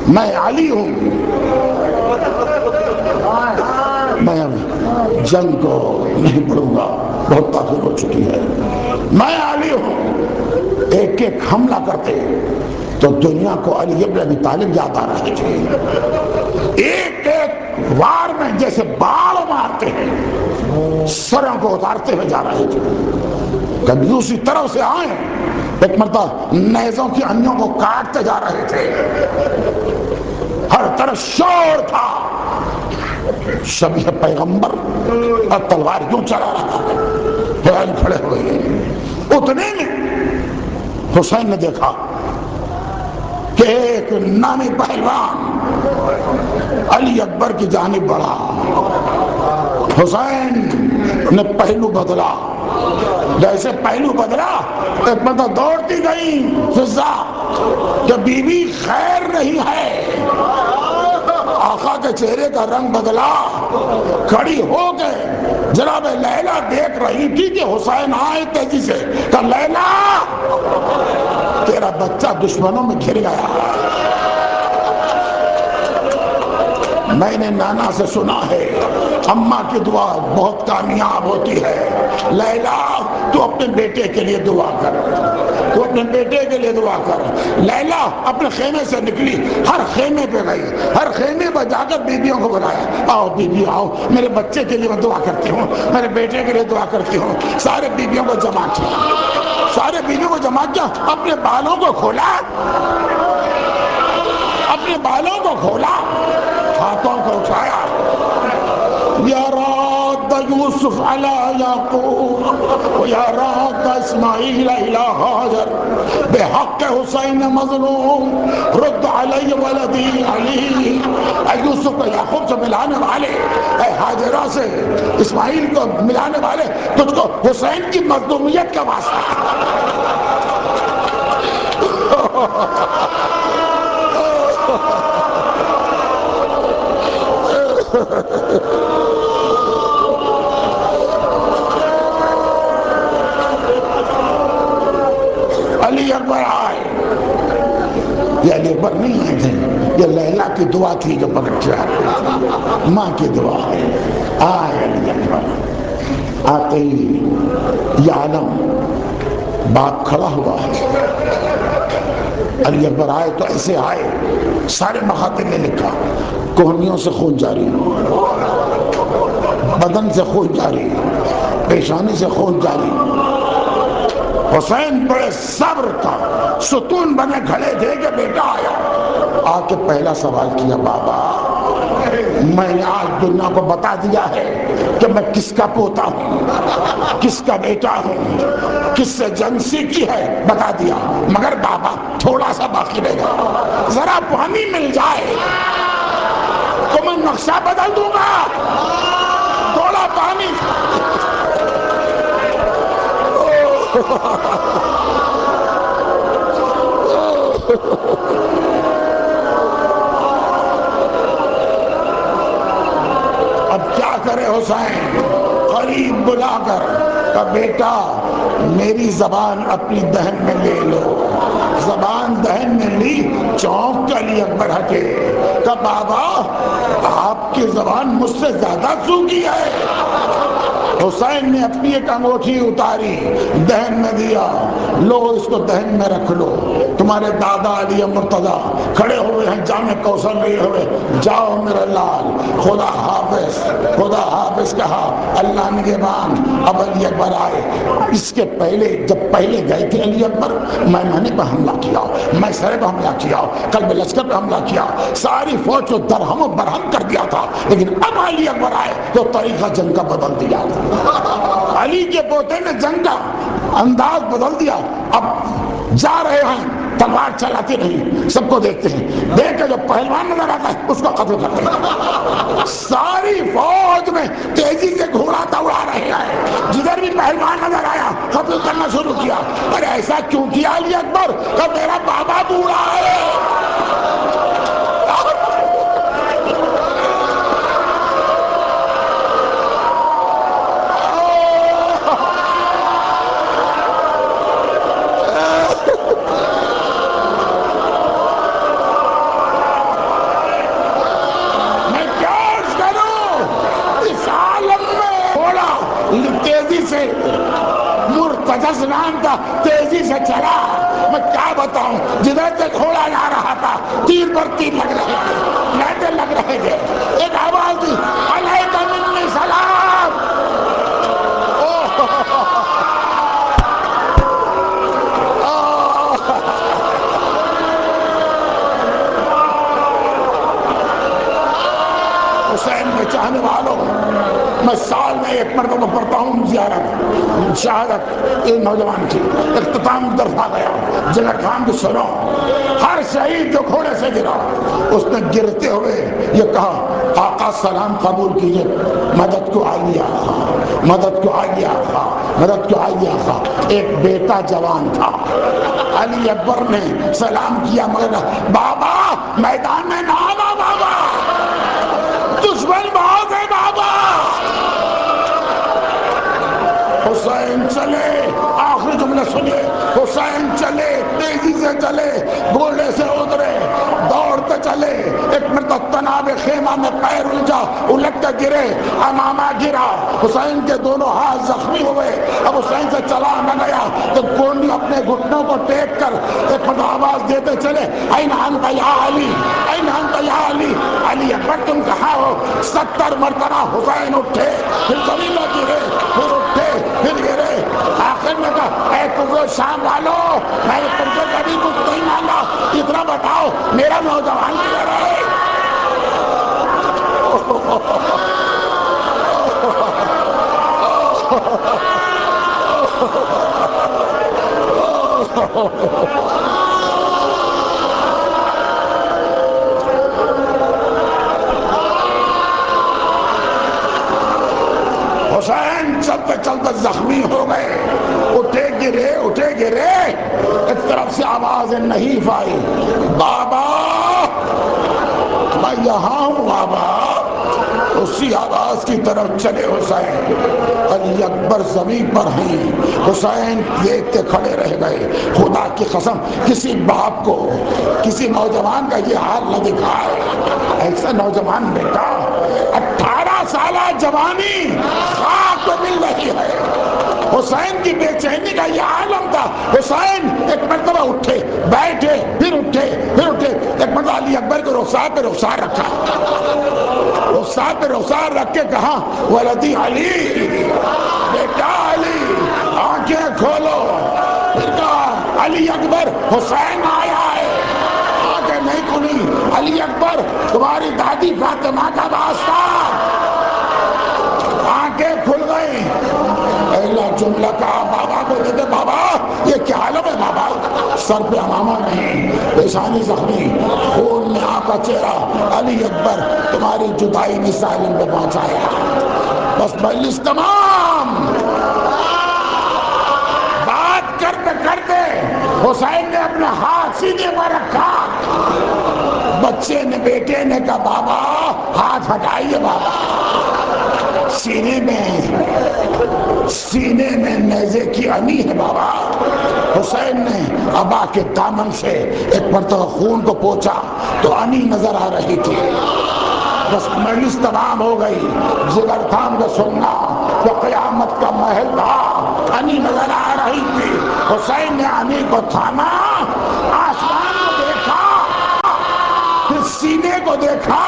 میں علی ہوں، میں جنگ کو نہیں پڑھوں گا، بہت تاخیر ہو چکی ہے، میں علی ہوں۔ ایک ایک حملہ کرتے تو دنیا کو علی ابن ابی طالب یاد آ رہے تھے، ایک ایک وار میں جیسے باڑ مارتے ہیں سروں کو اتارتے ہوئے جا رہے تھے، کبھی دوسری طرف سے آئے، ایک مرتبہ نیزوں کی انیوں کو کاٹتے جا رہے تھے، ہر طرف شور تھا، شبیہ پیغمبر اور تلوار کیوں چلا رہا ہے، کھڑے ہوئے ہیں۔ اتنے میں حسین نے دیکھا کہ ایک نامی پہلوان علی اکبر کی جانب بڑھا، حسین نے پہلو بدلا، جیسے پہلو بدلا ایک مرتبہ دوڑتی گئی فضا کہ بی بی خیر نہیں ہے، آقا کے چہرے کا رنگ بدلا، کھڑی ہو گئے، جناب لیلا دیکھ رہی تھی کہ حسین آئے تیزی سے، کہ لیلا تیرا بچہ دشمنوں میں گھر گیا، میں نے نانا سے سنا ہے اماں کی دعا بہت کامیاب ہوتی ہے، لیلا تو اپنے بیٹے کے لیے دعا کر، تو اپنے بیٹے کے لیے دعا کر۔ لیلا اپنے خیمے سے نکلی، ہر خیمے پہ گئی، ہر خیمے پہ جا کر بیبیوں کو بلایا، آؤ بیبی آؤ، میرے بچے کے لیے میں دعا کرتی ہوں، میرے بیٹے کے لیے دعا کرتی ہوں۔ سارے بیبیوں کو جمع کیا، سارے بیبیوں کو جمع کیا، اپنے بالوں کو کھولا، اپنے بالوں کو کھولا، ہاتھوں کو اٹھایا، یا راد یوسف علی یعقوب و یا راد اسماعیل الی ہاجر بحق حسین مظلوم رد علی ولدی علی، اے یوسف کو یعقوب سے ملانے والے، اے ہاجرہ سے اسماعیل کو ملانے والے، تجھ کو حسین کی مظلومیت کا واسطہ۔ علی اکبر آئے، یہ علی اکبر نہیں آئے تھے، یہ لیلا کی دعا تھی جو پکڑ کے آ رہی تھی، ماں کی دعا ہے۔ آئے علی اکبر، آتے ہی یہ عالم باپ کھڑا ہوا ہے، علی اکبر آئے تو ایسے آئے، سارے مخاطب نے لکھا کوہنیوں سے خون جاری، بدن سے خون جاری، پیشانی سے خون جاری۔ حسین بڑے صبر کا ستون بنے کھڑے تھے کہ بیٹا آیا، آ کے پہلا سوال کیا، بابا میں نے آج دنیا کو بتا دیا ہے کہ میں کس کا پوتا ہوں، کس کا بیٹا ہوں، کس سے جنگ سیکھی ہے، بتا دیا، مگر بابا تھوڑا سا باقی رہ گیا، ذرا پانی مل جائے تو میں نقشہ بدل دوں گا، تھوڑا پانی۔ اب کیا کرے حسین، قریب بلا کر کہ بیٹا میری زبان اپنی دہن میں لے لو، زبان دہن میں لی، چونک کے علی اکبر ہٹے کہ بابا آپ کی زبان مجھ سے زیادہ سوکھی ہے۔ حسین نے اپنی ایک انگوٹھی اتاری، دہن میں دیا، لو اس کو دہن میں رکھ لو، تمہارے دادا علی مرتضیٰ کھڑے ہوئے ہیں جامع کوثر لیے ہوئے، جاؤ میرا لال، خدا حافظ، خدا حافظ کہا، اللہ نگہبان۔ اب علی اکبر آئے، اس کے پہلے جب پہلے گئے تھے علی اکبر، میمنے پہ حملہ کیا، میسرے پہ حملہ کیا، قلب لشکر پہ حملہ کیا، ساری فوج کو درہم و برہم کر دیا تھا، لیکن اب علی اکبر آئے تو طریقہ جنگ کا بدل دیا، علی کے پوتے نے جنگ کا انداز بدل دیا۔ اب جا رہے ہیں، تلوار چلاتے نہیں، سب کو دیکھتے ہیں، دیکھ کے جو پہلوان نظر آتا ہے اس کو قتل کرتے ہیں، ساری فوج میں تیزی سے گھوڑا دوڑا رہے ہیں، جدھر بھی پہلوان نظر آیا قتل کرنا شروع کیا۔ اور ایسا کیوں کیا علی اکبر کہ میرا بابا بوڑھا ہے، زبردست نام تھا، تیزی سے چلا، میں کیا بتاؤں، جدھر سے گھوڑا جا رہا تھا تیر پر تیر لگ رہے تھے، لائٹیں لگ رہے تھے، ایک آواز دی علیک منی سلام۔ حسین کے چاہنے والوں، میں سال میں ایک مرتبہ پڑھتا ہوں زیارت شہادت یہ نوجوان کی، اختتام طرف آ گیا، جگر خان کی سنو، ہر شہید جو گھوڑے سے گرا اس نے گرتے ہوئے یہ کہا آقا سلام قبول کیجئے، مدد کو آئیے آقا، مدد کو آئیے آقا، مدد کو آئیے آقا۔ ایک بیٹا جوان تھا، علی اکبر نے سلام کیا مگر بابا میدان میں نہ آنا، بابا دشمن بہت ہے بابا۔ حسین چلے، آخری جملے سنیے، حسین چلے، تیزی سے چلے، گھوڑے سے اترے، دوڑتے چلے، ایک مرتبہ تناب خیمہ میں پیر الجھا، الٹ کے گرے، امامہ گرا، حسین کے دونوں ہاتھ زخمی ہوئے۔ اب حسین سے چلا نہ گیا تو گونڈی اپنے گھٹنوں کو ٹیک کر ایک مرتبہ آواز دیتے چلے این انت یا علی، این انت یا علی، علی اکبر تم کہاں ہو؟ 70 مرتبہ حسین اٹھے، پھر زمین میں گرے، پھر اٹھے، پھر گرے، آخر میں کہا اے کفر شام والو، میں نے تم سے کبھی کچھ نہیں مانگا، اتنا بتاؤ میرا نوجوان کدھر ہے؟ حسین چلتے چلتے زخمی ہو گئے، اٹھے گرے، اٹھے گرے، ایک طرف سے آواز نہیں آئی بابا میں یہاں ہوں بابا۔ اسی آواز کی طرف چلے حسین، علی اکبر زمین پر ہیں، حسین دیکھتے کھڑے رہ گئے۔ خدا کی قسم کسی باپ کو کسی نوجوان کا یہ حال نہ دکھائے، ایسا نوجوان بیٹا 18 سالہ جوانی خاک پہ مل رہی ہے۔ حسین کی بے چینی کا یہ عالم تھا۔ حسین ایک مرتبہ اٹھے، بیٹھے، پھر اٹھے، پھر اٹھے، ایک مرتبہ علی اکبر کو رخسار پہ رخسار رکھا، رخسار پہ رخسار رکھ کے کہا ولدی علی، بیٹا علی آنکھیں کھولو۔ پھر کہا علی اکبر حسین آیا ہے، آنکھیں نہیں کھلی، علی اکبر تمہاری دادی فاطمہ کا واسطہ، آنکھیں کھل گئی۔ پہلا جملہ کہا بابا کو دیتے، بابا یہ کیا حالت ہے بابا؟ سر پہ امامہ نہیں، پیشانی زخمی، خون میں آقا چہرہ، علی اکبر تمہاری جدائی نے سالم پہ پہنچایا۔ بس مجلس تمام، بات کرتے کرتے حسین نے اپنا ہاتھ سینے پر رکھا، بچے نے بیٹے نے کہا بابا ہاتھ ہٹائیے بابا، سینے میں نیزے کی انی ہے بابا۔ حسین نے ابا کے دامن سے ایک مرتبہ خون کو پوچھا تو انی نظر آ رہی تھی۔ بس مجلس تمام ہو گئی، جگر تھام کا سننا تو قیامت کا محل تھا، انی نظر آ رہی تھی۔ حسین نے انی کو تھاما، آسمان کو دیکھا، پھر سینے کو دیکھا،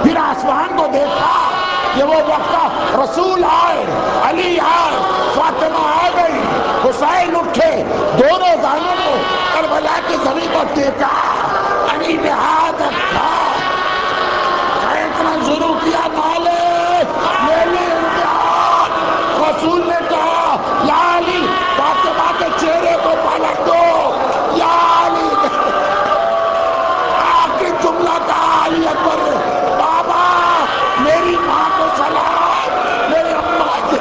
پھر آسمان کو دیکھا۔ یہ وہ وقت رسول آئے، علی آئے، فاطمہ آ گئی، حسین اٹھے، دونوں دانوں کو کربلا کی زمین پر ٹیکا، علی نے ہاتھ رکھا، اتنا شروع کیا مالک میری امتحان۔ رسول نے کہا یا علی فاطمہ کے چہرے کو پلٹ دو، یا علی آخری جملہ کہا علی اکبر بابا میری ماں کو سلام، میری اماں کے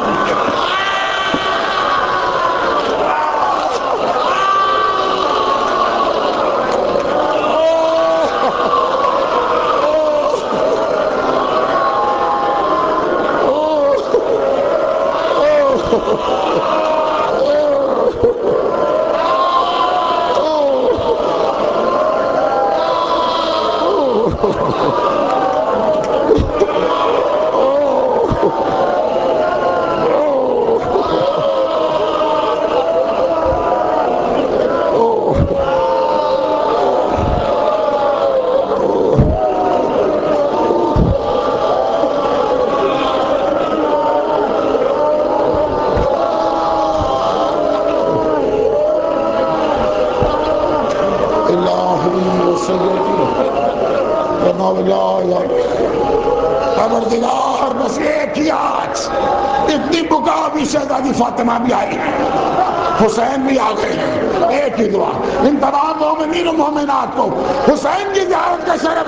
آخری خبردار بس ایک ہی آج اتنی بکا بھی شہزادی فاطمہ بھی آئی ہے، حسین بھی آ گئے ہیں، ایک ہی دعا ان تمام مومنین و مومنات کو حسین کی زیارت کا شرف